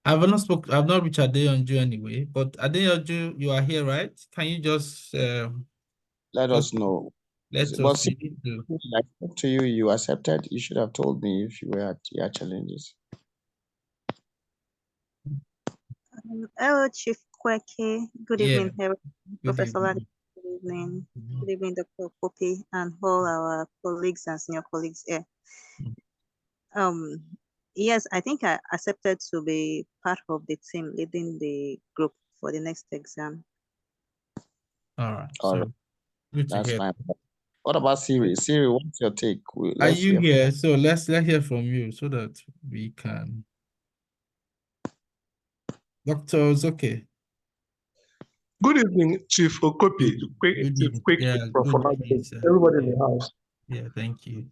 I've not reached Adeyanju anyway, but Adeyanju, you are here, right? Can you just let us know? Let but us see, I spoke to you, you accepted. You should have told me if you were at your challenges. Hello, Chief Kweke. Good evening, Professor Ladi. Good evening. Good evening, Dr. Kopi, and all our colleagues and senior colleagues here. Yes, I think I accepted to be part of the team leading the group for the next exam. All right. So good to That's hear. fine. What about Siri? Siri, what's your take? Are you here? So let's hear from you so that we can. Dr. Zoke. Good evening, Chief Okopi. Good evening. Everybody in the house. Yeah, thank you.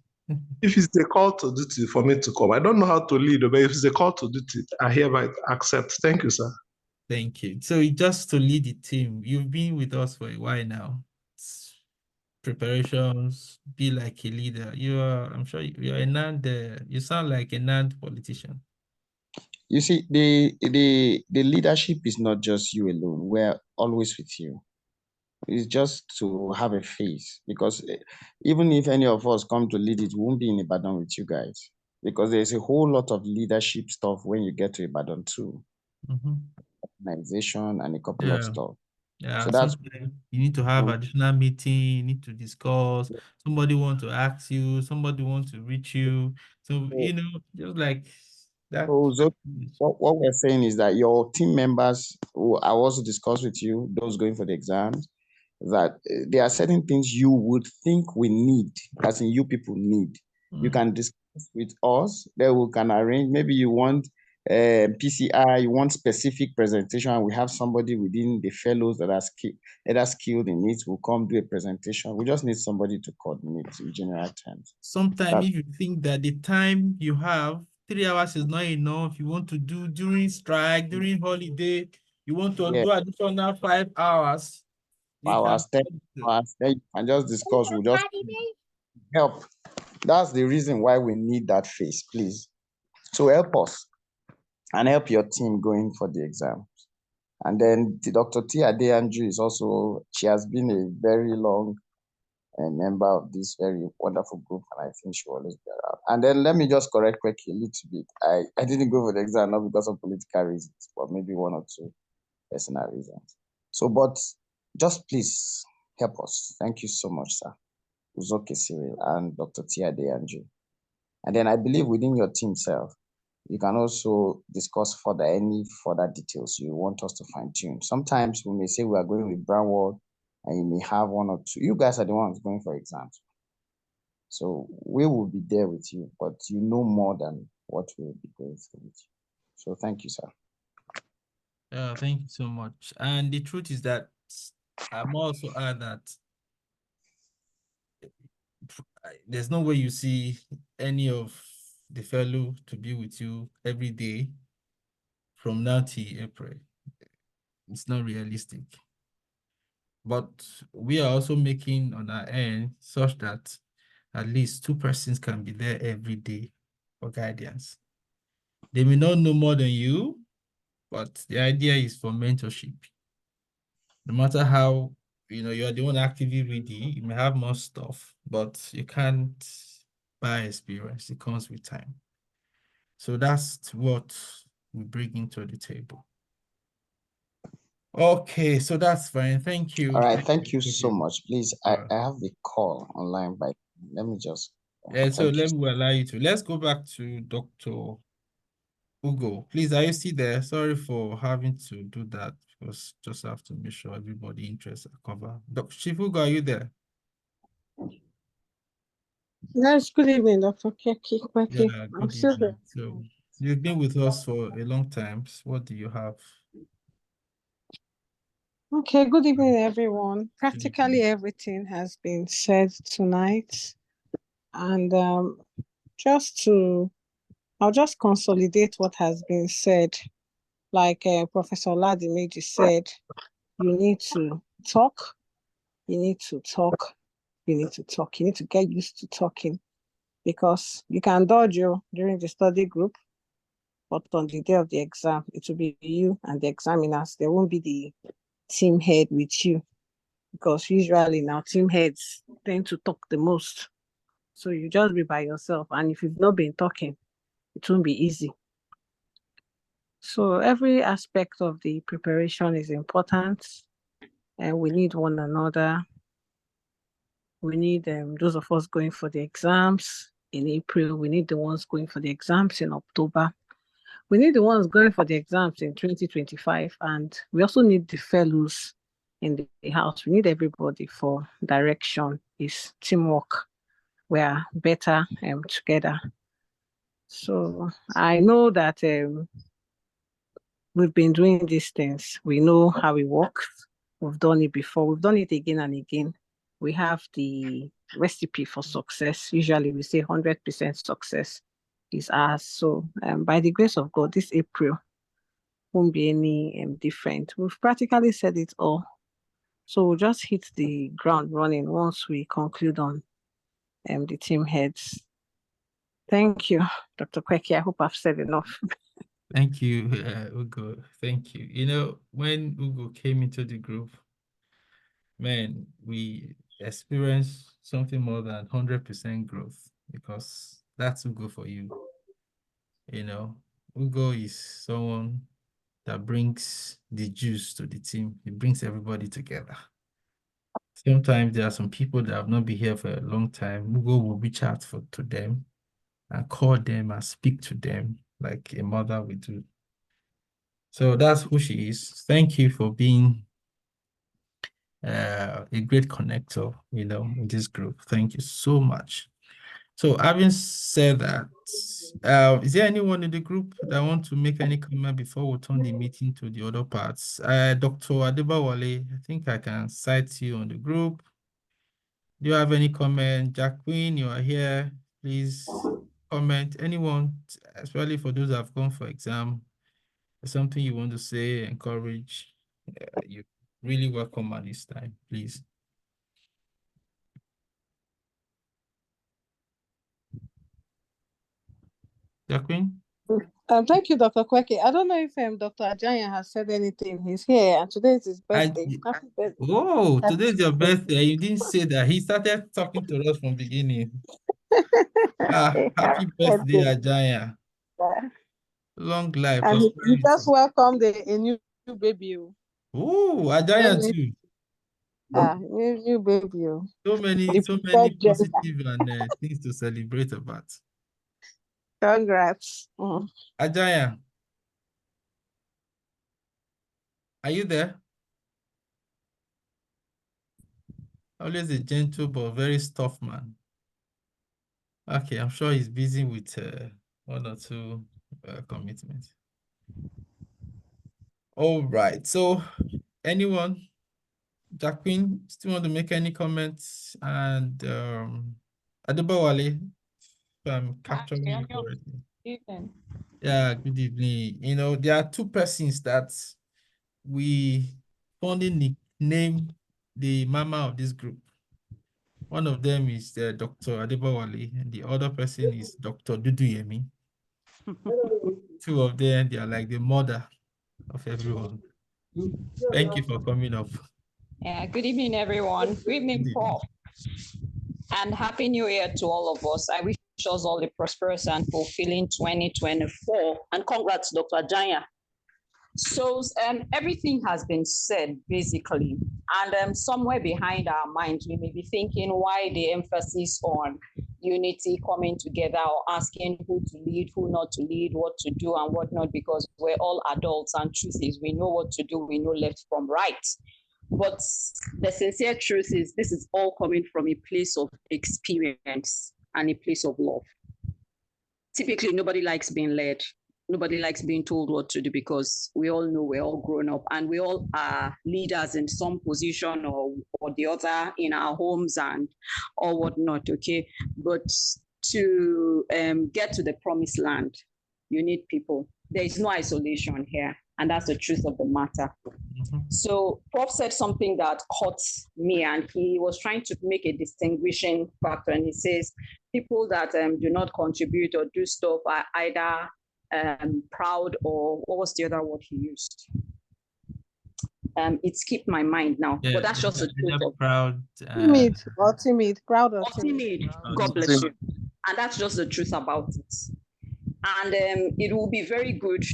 If it's a call to duty for me to come, I don't know how to lead, but if it's a call to duty, I hereby accept. Thank you, sir. Thank you. So just to lead the team, you've been with us for a while now. Preparations, be like a leader. I'm sure you're a you sound like a politician. You see, the leadership is not just you alone. We're always with you. It's just to have a face, because even if any of us come to lead it, we won't be in Ibadan with you guys, because there's a whole lot of leadership stuff when you get to Ibadan too. Organization and a couple of stuff. Yeah, so that's you need to have additional meeting, you need to discuss, somebody want to ask you, somebody want to reach you. So, just like that. So what we're saying is that your team members who I also discuss with you, those going for the exams, that there are certain things you would think we need, as in you people need. You can discuss with us, then we can arrange. Maybe you want PCR, you want specific presentation, and we have somebody within the fellows that are skilled in it will come do a presentation. We just need somebody to coordinate in general terms. Sometimes if you think that the time you have, 3 hours is not enough, you want to do during strike, during holiday, you want to do additional 5 hours, our step, you can just discuss. We'll just help. That's the reason why we need that face, please. So help us and help your team going for the exam. And then the Dr. Tia Andrew is also, she has been a very long member of this very wonderful group, and I think she will always be around. And then let me just correct quickly a little bit. I didn't go for the exam not because of political reasons, but maybe one or two personal reasons. So, but just please help us. Thank you so much, sir. Uzoke Cyril and Dr. Tia Andrew. And then I believe within your team self, you can also discuss further any further details you want us to fine tune. Sometimes we may say we are going with Brownwall, and you may have one or two. You guys are the ones going for exams. So we will be there with you, but you know more than what we will be going through with you. So thank you, sir. Thank you so much. And the truth is that I'm also add that there's no way you see any of the fellow to be with you every day from now till April. It's not realistic. But we are also making on our end such that at least 2 persons can be there every day for guidance. They may not know more than you, but the idea is for mentorship. No matter how, you're the one actively reading, you may have more stuff, but you can't buy experience. It comes with time. So that's what we bring into the table. Okay, so that's fine. Thank you. All right, thank you so much. Please, I have a call online, but let me just. Yeah, so let me allow you to. Let's go back to Dr. Ugo. Please, are you still there? Sorry for having to do that, because just have to make sure everybody interests are covered. Dr. Chief Ugo, are you there? Yes, good evening, Dr. Keki. Yeah, good evening. So you've been with us for a long time. So what do you have? Okay, good evening, everyone. Practically everything has been said tonight. And I'll just consolidate what has been said. Like Professor Ladimeji said, you need to talk, you need to talk, you need to talk, you need to get used to talking, because you can dodge you during the study group, but on the day of the exam, it will be you and the examiners. There won't be the team head with you, because usually now team heads tend to talk the most. So you just be by yourself, and if you've not been talking, it won't be easy. So every aspect of the preparation is important, and we need one another. We need those of us going for the exams in April. We need the ones going for the exams in October. We need the ones going for the exams in 2025. And we also need the fellows in the house. We need everybody for direction. It's teamwork. We are better together. So I know that we've been doing these things. We know how it works. We've done it before. We've done it again and again. We have the recipe for success. Usually we say 100% success is ours. So by the grace of God, this April won't be any different. We've practically said it all. So we'll just hit the ground running once we conclude on the team heads. Thank you, Dr. Kweki. I hope I've said enough. Thank you, Ugo. Thank you. When Ugo came into the group, man, we experienced something more than 100% growth, because that's Ugo for you. Ugo is someone that brings the juice to the team. He brings everybody together. Sometimes there are some people that have not been here for a long time. Ugo will reach out to them and call them and speak to them like a mother would do. So that's who she is. Thank you for being a great connector, in this group. Thank you so much. So having said that, is there anyone in the group that want to make any comment before we turn the meeting to the other parts? Dr. Adebawale, I think I can cite you on the group. Do you have any comment? Jacqueline, you are here. Please comment. Anyone, especially for those that have gone for exam, something you want to say, encourage you. really welcome at this time, please. Jacqueline? Thank you, Dr. Kweke. I don't know if Dr. Ajanya has said anything. He's here, and today is his birthday. Happy birthday. Oh, today's your birthday. You didn't say that. He started talking to us from beginning. Happy birthday, Ajanya. Long life, And he prosperity. just welcomed a new baby. Oh, Ajanya too. New baby. So many positive and things to celebrate about. Congrats. Ajanya, are you there? Always a gentle but very tough man. Okay, I'm sure he's busy with one or two commitments. All right. So, anyone, Jacqueline, still want to make any comments? And Adebowale, if I'm capturing you correctly. Evening. Yeah, good evening. You know, there are two persons that we fondly nickname the mama of this group. One of them is Dr. Adebowale, and the other person is Dr. Duduyemi. Two of them, they are like the mother of everyone. Thank you for coming up. Yeah, good evening, everyone. Good evening, Prof. And Happy New Year to all of us. I wish us all a prosperous and fulfilling 2024. And congrats, Dr. Ajanya. So everything has been said, basically. And somewhere behind our minds, we may be thinking why the emphasis on unity, coming together, or asking who to lead, who not to lead, what to do and what not, because we're all adults, and truth is we know what to do, we know left from right. But the sincere truth is this is all coming from a place of experience and a place of love. Typically, nobody likes being led. Nobody likes being told what to do, because we all know we're all grown up and we all are leaders in some position or the other in our homes and or whatnot, okay? But to get to the promised land, you need people. There is no isolation here, and that's the truth of the matter. So Prof said something that caught me, and he was trying to make a distinguishing factor, and he says people that do not contribute or do stuff are either proud, or what was the other word he used? It skipped my mind now, but that's just the truth of proud. Timid or timid, proud or timid. God bless you. And that's just the truth about it. And it will be very good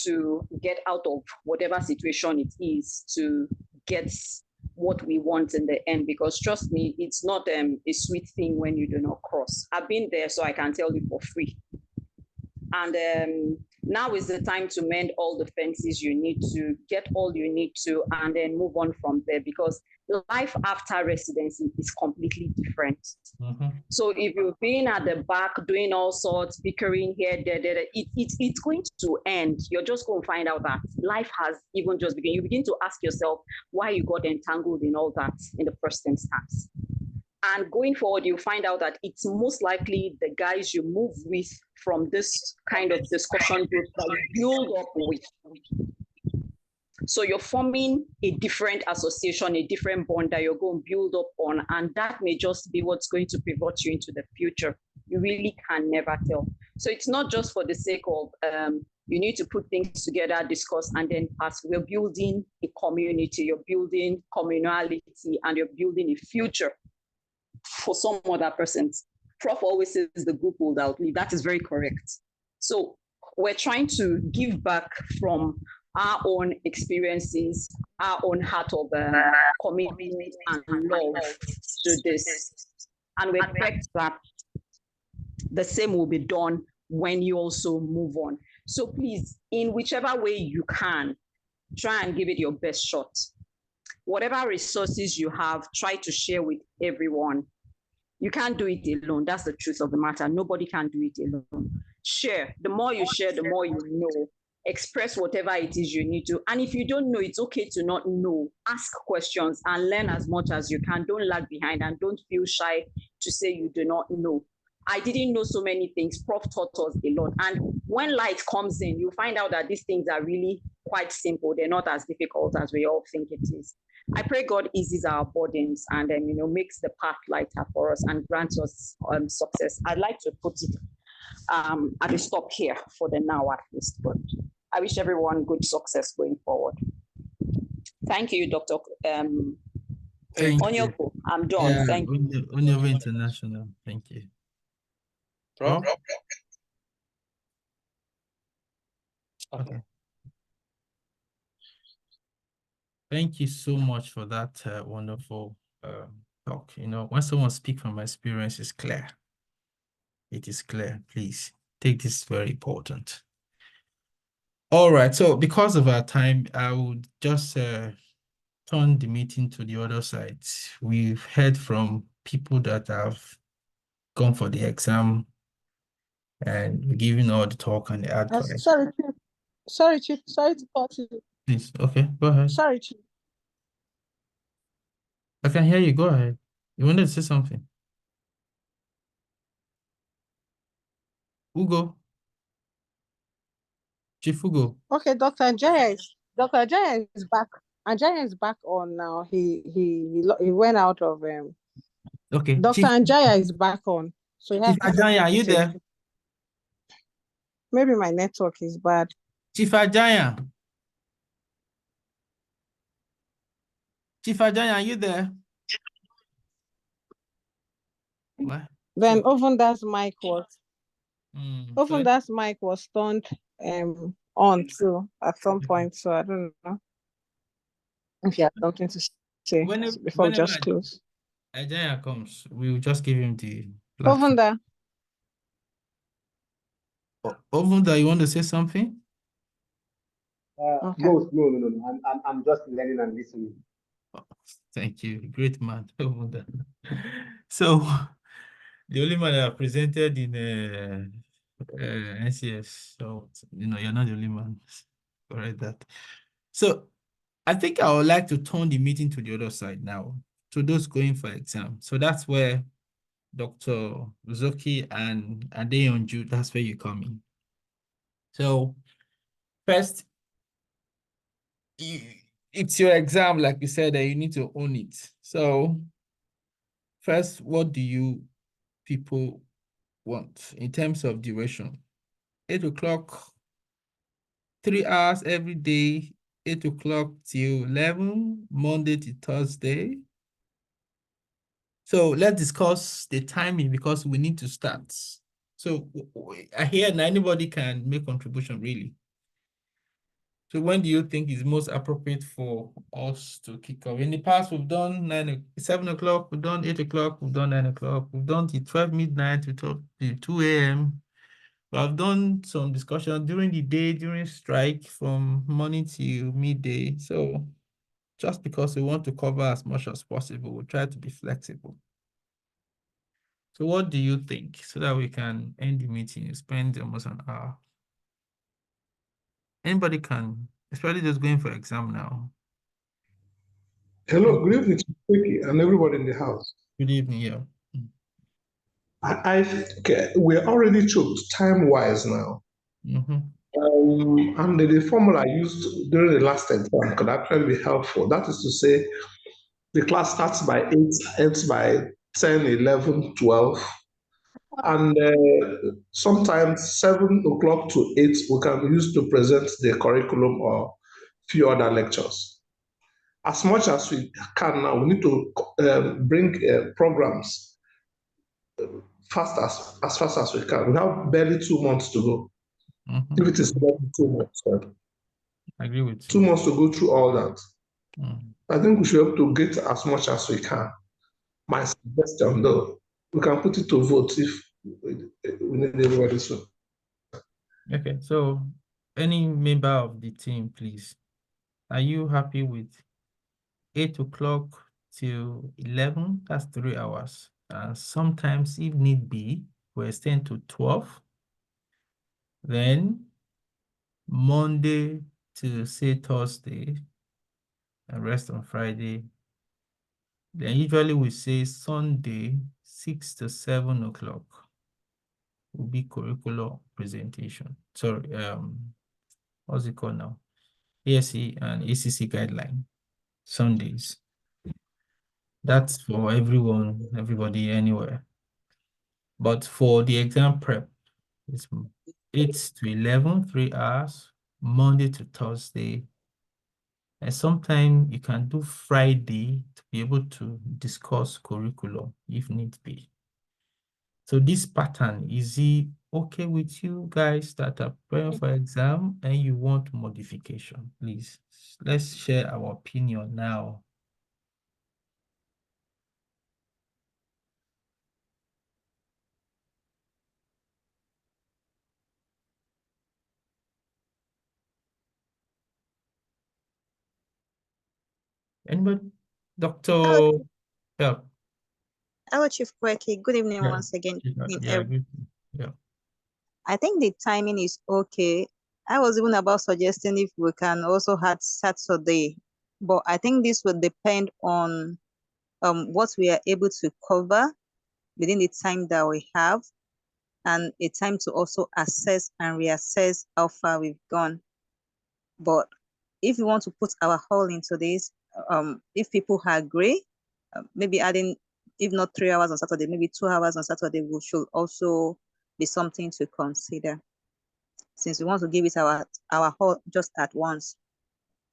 to get out of whatever situation it is to get what we want in the end, because trust me, it's not a sweet thing when you do not cross. I've been there, so I can tell you for free. And now is the time to mend all the fences you need to, get all you need to, and then move on from there, because life after residency is completely different. So if you've been at the back doing all sorts, bickering here, there, it's going to end. You're just going to find out that life has even just begun. You begin to ask yourself why you got entangled in all that in the first instance. And going forward, you find out that it's most likely the guys you move with from this kind of discussion group that you build up with. So you're forming a different association, a different bond that you're going to build up on, and that may just be what's going to pivot you into the future. You really can never tell. So it's not just for the sake of you need to put things together, discuss, and then pass. We're building a community, you're building communality, and you're building a future for some other persons. Prof always says the group will outlive. That is very correct. So we're trying to give back from our own experiences, our own heart of commitment and love to this. And we expect that the same will be done when you also move on. So please, in whichever way you can, try and give it your best shot. Whatever resources you have, try to share with everyone. You can't do it alone. That's the truth of the matter. Nobody can do it alone. Share. The more you share, the more you know. Express whatever it is you need to. And if you don't know, it's okay to not know. Ask questions and learn as much as you can. Don't lag behind and don't feel shy to say you do not know. I didn't know so many things. Prof taught us a lot. And when light comes in, you find out that these things are really quite simple. They're not as difficult as we all think it is. I pray God eases our burdens and then, makes the path lighter for us and grants us success. I'd like to put it at a stop here for the now at least, but I wish everyone good success going forward. Thank you, Dr. Onyoko. I'm done. Yeah, Thank you. Onyoko International. Thank you. Prof? Okay. Thank you so much for that wonderful talk. When someone speaks from experience, it's clear. It is clear. Please take this very important. All right. So because of our time, I would just turn the meeting to the other side. We've heard from people that have gone for the exam and giving all the talk and the advice. Sorry, Chief. Sorry to cut you. Please, okay, go ahead. Sorry, Chief. I can hear you. Go ahead. You wanted to say something? Ugo. Chief Ugo. Okay, Dr. Ajaya is back. Ajaya is back on now. He went out of Okay. Dr. Ajaya is back on. So Chief Ajaya, are you there? Maybe my network is bad. Chief Ajaya. Chief Ajaya, are you there? What? Then Ovenda's mic was turned on too at some point. So I don't know if you have something to say before we just close. Ajaya comes, we'll just give him the platform. Ovenda. Ovenda, you want to say something? Okay. No. I'm just learning and listening. Thank you, great man. So, the only man that presented in NCS, so you're not the only man. Correct that. So, I think I would like to turn the meeting to the other side now, to those going for exam. So that's where Dr. Uzoki and Adeyonju, that's where you come in. So, first, it's your exam, like you said, and you need to own it. So, first, what do you people want in terms of duration? 8 o'clock, 3 hours every day, 8 o'clock till 11, Monday to Thursday. So let's discuss the timing because we need to start. So I hear that anybody can make contribution really. So when do you think is most appropriate for us to kick off? In the past, we've done 7 o'clock, we've done 8 o'clock, we've done 9 o'clock, we've done till 12 midnight, we talk till 2 a.m. I've done some discussion during the day, during strike, from morning till midday. So just because we want to cover as much as possible, we'll try to be flexible. So what do you think so that we can end the meeting, spend almost an hour? Anybody can, especially those going for exam now. Hello, good evening to Vicky and everybody in the house. Good evening, yeah. I think we're already choked time-wise now. And the formula used during the last exam could actually be helpful. That is to say, the class starts by 8, ends by 10, 11, 12. And sometimes 7 o'clock to 8 we can use to present the curriculum or few other lectures. As much as we can now, we need to bring programs as fast as we can. We have barely 2 months to go. If it is more than 2 months, I agree with you. 2 months to go through all that. I think we should have to get as much as we can. My suggestion, though, we can put it to vote if we need everybody to. Okay, so any member of the team, please, are you happy with 8 o'clock till 11? That's 3 hours. Sometimes, if need be, we extend to 12. Then Monday to say Thursday and rest on Friday. Then usually we say Sunday, 6 to 7 o'clock will be curricular presentation. Sorry, what's it called now? ASC and ACC guideline, Sundays. That's for everyone, everybody, anywhere. But for the exam prep, it's 8 to 11, 3 hours, Monday to Thursday. And sometimes you can do Friday to be able to discuss curriculum if need be. So this pattern, is it okay with you guys that are preparing for exam and you want modification? Please, let's share our opinion now. Anybody? Dr. Yeah. Hello, Chief Kweki. Good evening Yeah. once again. Yeah. Yeah. I think the timing is okay. I was even about suggesting if we can also have Saturday, but I think this will depend on what we are able to cover within the time that we have, and a time to also assess and reassess how far we've gone. But if we want to put our whole into this, if people agree, maybe adding, if not 3 hours on Saturday, maybe 2 hours on Saturday, we should also be something to consider, since we want to give it our whole just at once.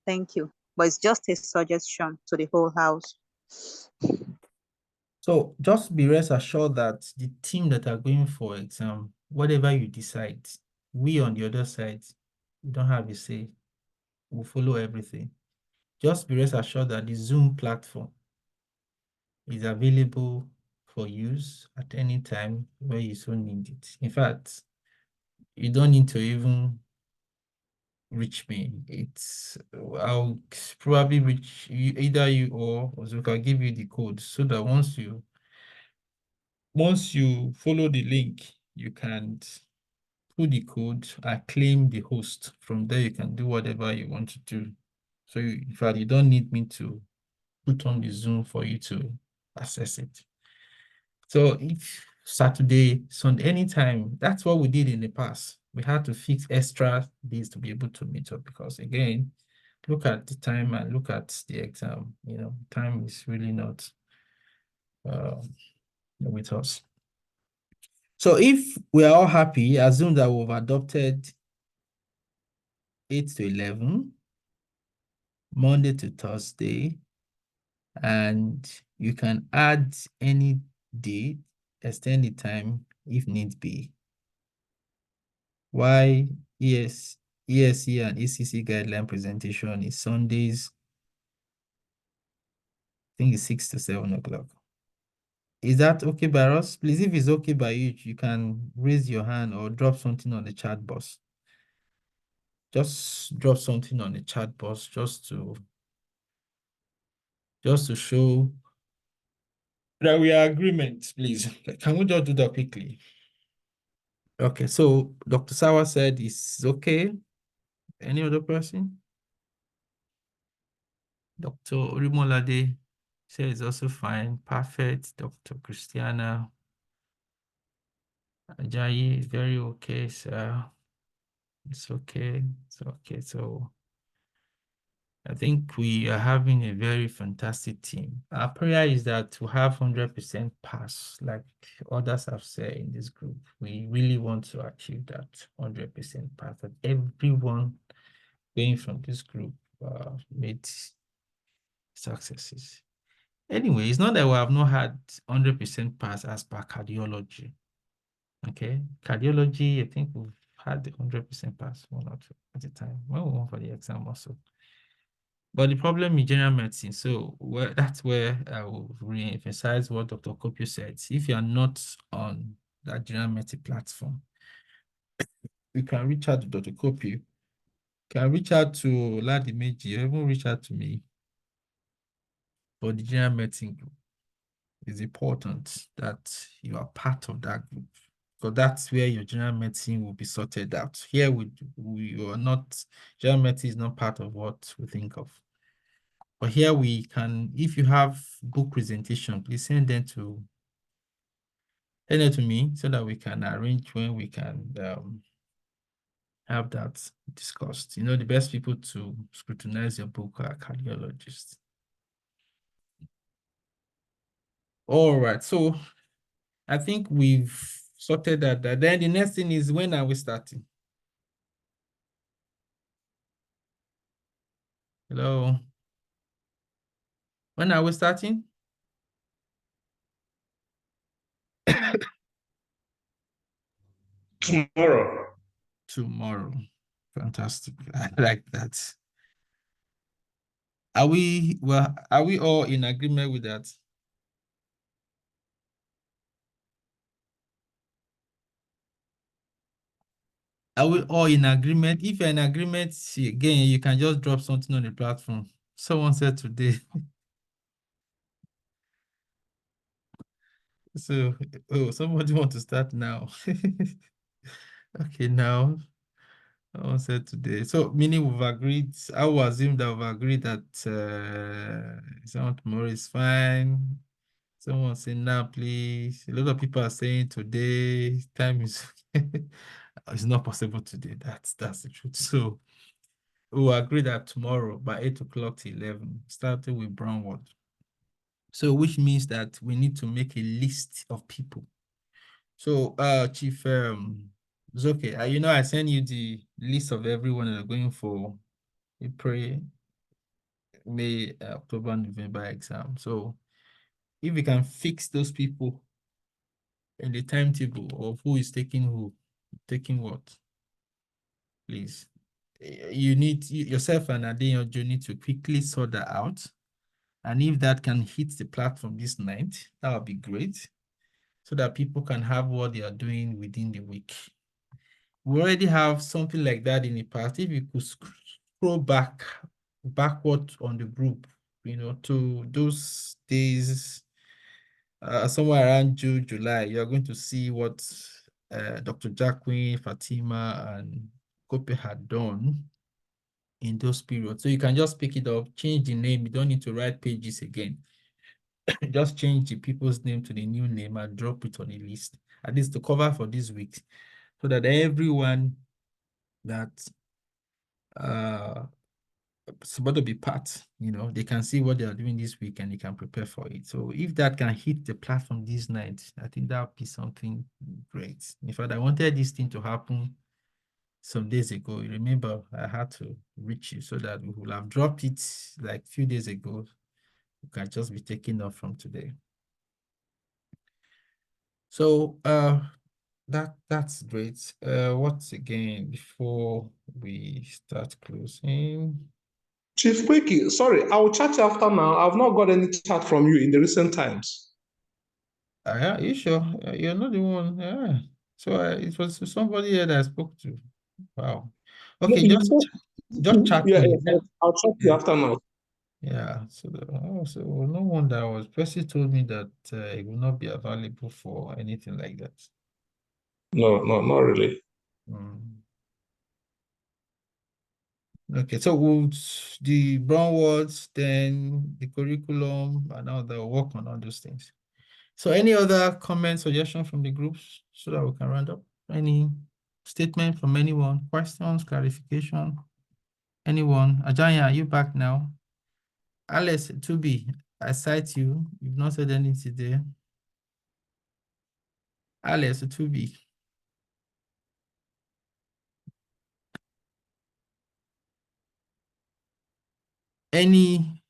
Thank you. But it's just a suggestion to the whole house. So just be rest assured that the team that are going for exam, whatever you decide, we on the other side, we don't have a say. We'll follow everything. Just be rest assured that the Zoom platform is available for use at any time where you so need it. In fact, you don't need to even reach me. I'll probably reach you, either you or Zuka, give you the code so that once you follow the link, you can put the code and claim the host. From there, you can do whatever you want to do. So in fact, you don't need me to put on the Zoom for you to access it. So if Saturday, Sunday, anytime, that's what we did in the past. We had to fix extra days to be able to meet up because again, look at the time and look at the exam. Time is really not with us. So if we are all happy, assume that we've adopted 8 to 11, Monday to Thursday, and you can add any day, extend the time if need be. Why ESC and ACC guideline presentation is Sundays, I think it's 6 to 7 o'clock. Is that okay by us? Please, if it's okay by you, you can raise your hand or drop something on the chat box. Just drop something on the chat box just to show that we are agreement, please. Can we just do that quickly? Okay, so Dr. Sawa said it's okay. Any other person? Dr. Orimolade said it's also fine. Perfect. Dr. Christiana Ajayi, very okay, sir. It's okay. It's okay. So I think we are having a very fantastic team. Our prayer is that to have 100% pass, like others have said in this group. We really want to achieve that 100% pass, that everyone going from this group made successes. Anyway, it's not that we have not had 100% pass as per cardiology. Okay, cardiology, I think we've had the 100% pass, 1 or 2 at a time when we went for the exam also. But the problem in general medicine, so that's where I will re-emphasize what Dr. Kopio said. If you are not on that general medicine platform, you can reach out to Dr. Kopio, can reach out to Ladimeji, or even reach out to me for the general medicine group. It's important that you are part of that group. So that's where your general medicine will be sorted out. Here we are not, general medicine is not part of what we think of. But here we can, if you have book presentation, please send them to me so that we can arrange when we can have that discussed. You know, the best people to scrutinize your book are cardiologists. All right, so I think we've sorted that. Then the next thing is, when are we starting? Hello? When are we starting? Tomorrow. Tomorrow. Fantastic. I like that. Are we all in agreement with that? Are we all in agreement? If you're in agreement, again, you can just drop something on the platform. Someone said today. So, oh, somebody want to start now. Okay, now. Someone said today. So, meaning we've agreed, I will assume that we've agreed that someone tomorrow is fine. Someone say now, please. A lot of people are saying today, time is it's not possible today. That's the truth. So we'll agree that tomorrow by 8 o'clock to 11, starting with Brownwood. So which means that we need to make a list of people. So Chief Zoke, you know, I send you the list of everyone that are going for April, May, October, November exam. So if we can fix those people in the timetable of who is taking what, please. You need yourself and Adeyanju need to quickly sort that out. And if that can hit the platform this night, that would be great, so that people can have what they are doing within the week. We already have something like that in the past. If you could scroll backward on the group, you know, to those days, somewhere around June, July, you're going to see what Dr. Jacqueline, Fatima, and Kope had done in those periods. So you can just pick it up, change the name. You don't need to write pages again. Just change the people's name to the new name and drop it on a list, at least to cover for this week, so that everyone that supposed to be part, you know, they can see what they are doing this week and they can prepare for it. So if that can hit the platform this night, I think that would be something great. In fact, I wanted this thing to happen some days ago. You remember, I had to reach you so that we will have dropped it like a few days ago. We can just be taking off from today. So that's great. What's again before we start closing? Chief Quickie, sorry, I'll chat you after now. I've not got any chat from you in the recent times. Yeah, you sure? You're not the one. Yeah. So it was somebody here that I spoke to. Wow. Okay, No, just chat yeah, me. I'll chat you after now. Yeah. So no wonder Percy told me that it will not be available for anything like that. No, not really. Okay, so we'll the brown words, then the curriculum, and all the work on all those things. So any other comments, suggestions from the groups so that we can round up? Any statement from anyone? Questions, clarification? Anyone? Ajanya, are you back now? Alice, Tubi, I cite you. You've not said anything today. Alice, Tubi. Any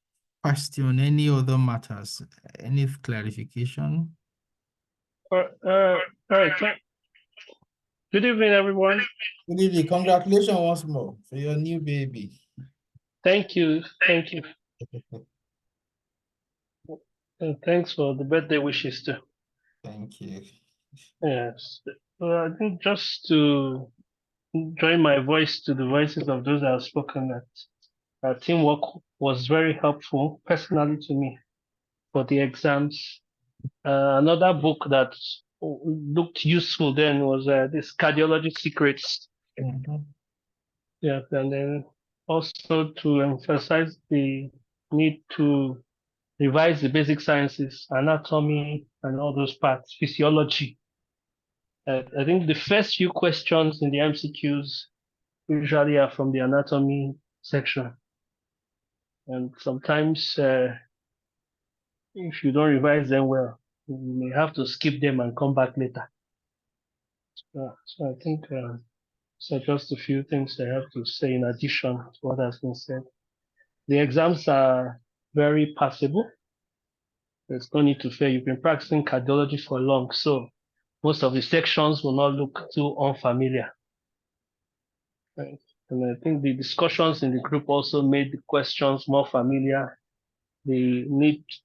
question, any other matters, any clarification? All right. Good evening, everyone. Good evening. Congratulations once more for your new baby. Thank you. Thank you. And thanks for the birthday wishes too. Thank you. Yes. I think just to join my voice to the voices of those that have spoken, that teamwork was very helpful personally to me for the exams. Another book that looked useful then was this Cardiology Secrets. Yeah, and then also to emphasize the need to revise the basic sciences, anatomy, and all those parts, physiology. I think the first few questions in the MCQs usually are from the anatomy section. And sometimes if you don't revise them well, you may have to skip them and come back later. So I think so just a few things I have to say in addition to what has been said. The exams are very passable. There's no need to fear. You've been practicing cardiology for long, so most of the sections will not look too unfamiliar. Right? And I think the discussions in the group also made the questions more familiar. The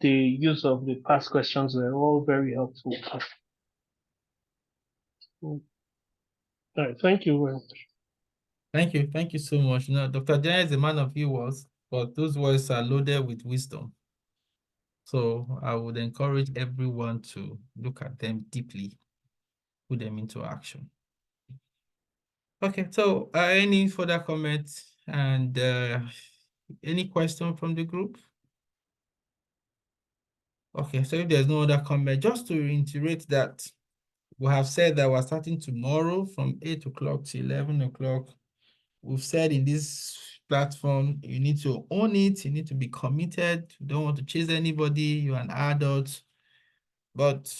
use of the past questions were all very helpful. All right, thank you very much. Thank you so much. You know, Dr. Jaya is a man of few words, but those words are loaded with wisdom. So I would encourage everyone to look at them deeply, put them into action. Okay, so any further comments and any question from the group? Okay, so if there's no other comment, just to reiterate that we have said that we're starting tomorrow from 8 o'clock to 11 o'clock. We've said in this platform, you need to own it, you need to be committed, you don't want to chase anybody, you're an adult. But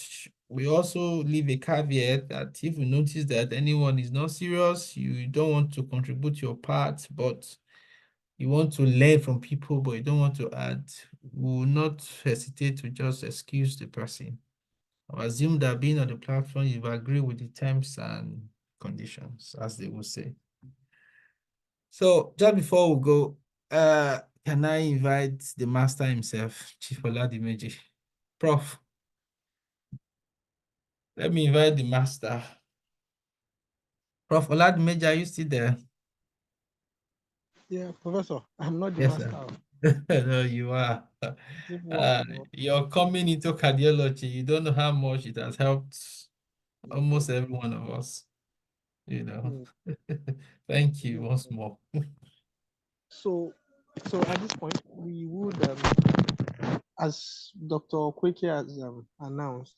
we also leave a caveat that if you notice that anyone is not serious, you don't want to contribute your part, but you want to learn from people, but you don't want to add, we will not hesitate to just excuse the person. I assume that being on the platform, you've agreed with the terms and conditions, as they will say. So just before we go, can I invite the master himself, Chief Oladimeji? Prof, let me invite the master. Prof. Oladimeji, are you still there? Yeah, Professor, I'm not the Yes, master. sir. No, you are. You're coming into cardiology. You don't know how much it has helped almost every one of us. You know. Thank you once more. So at this point, we would, as Dr. Kweke has announced,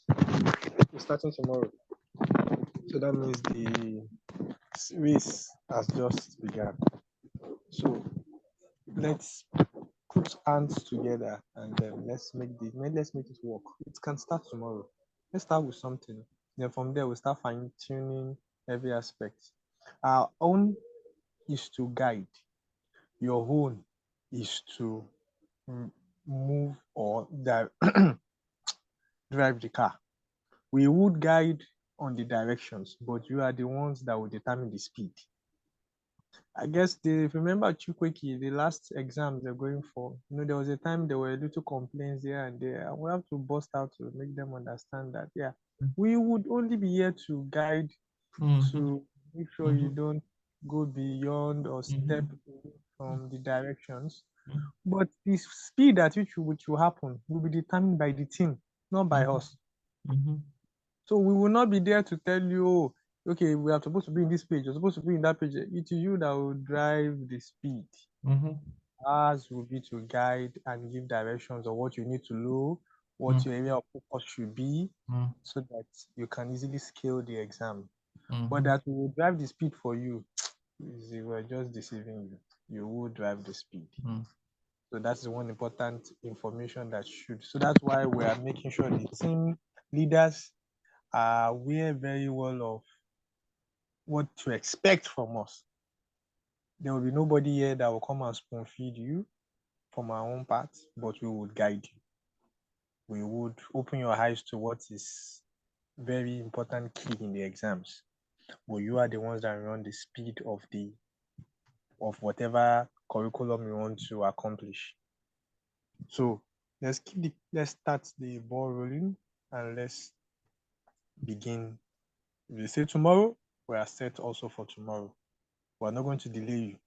we're starting tomorrow. So that means the race has just begun. So let's put hands together and then let's make it work. It can start tomorrow. Let's start with something. Then from there, we'll start fine-tuning every aspect. Our own is to guide. Your own is to move or drive the car. We would guide on the directions, but you are the ones that will determine the speed. I guess if you remember Chukweki, the last exam they're going for, there was a time there were little complaints here and there. And we have to bust out to make them understand that, yeah, we would only be here to guide, to make sure you don't go beyond or step away from the directions. But the speed at which will happen will be determined by the team, not by us. So we will not be there to tell you, oh, okay, we are supposed to be in this page, you're supposed to be in that page. It is you that will drive the speed. Ours will be to guide and give directions of what you need to know, what your area of focus should be, so that you can easily scale the exam. But that we will drive the speed for you, we're just deceiving you. You will drive the speed. So that's the one important information that should. So that's why we are making sure the team leaders are aware very well of what to expect from us. There will be nobody here that will come and spoon feed you from our own part, but we would guide you. We would open your eyes to what is very important key in the exams. But you are the ones that run the speed of whatever curriculum you want to accomplish. So let's start the ball rolling and let's begin. If they say tomorrow, we are set also for tomorrow. We're not going to delay you.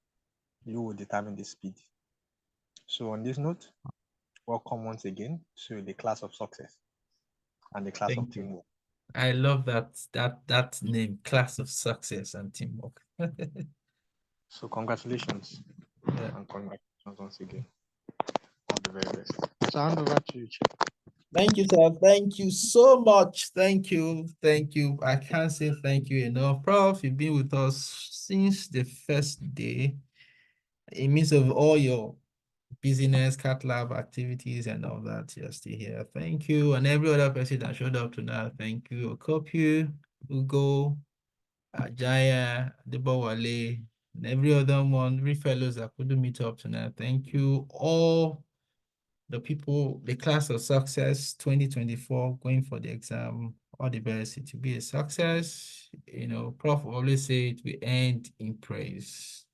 You will determine the speed. So on this note, welcome once again to the class of success and the class of teamwork. I love that name, class of success and teamwork. So congratulations. And congratulations once again. All the very best. So hand over to you, Chair. Thank you, sir. Thank you so much. Thank you. Thank you. I can't say thank you enough. Prof, you've been with us since the first day. In midst of all your business, cat lab activities and all that, you're still here. Thank you. And every other person that showed up tonight, thank you. Okopu, Ugo, Ajaya, Debowale, and every other one, every fellows that couldn't meet up tonight. Thank you all the people, the class of success 2024 going for the exam. All the best. It will be a success. You know, Prof always say it will end in praise.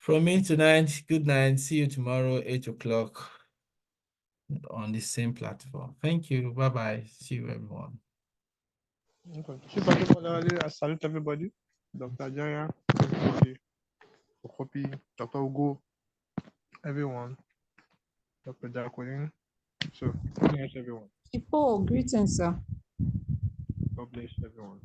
From me tonight, good night. See you tomorrow, 8 o'clock on the same platform. Thank you. Bye-bye. See you, everyone. I salute everybody. Dr. Jaya, everybody, Okopi, Dr. Ugo, everyone, Dr. Jacqueline. So, good night, everyone. Greetings, sir. God bless everyone.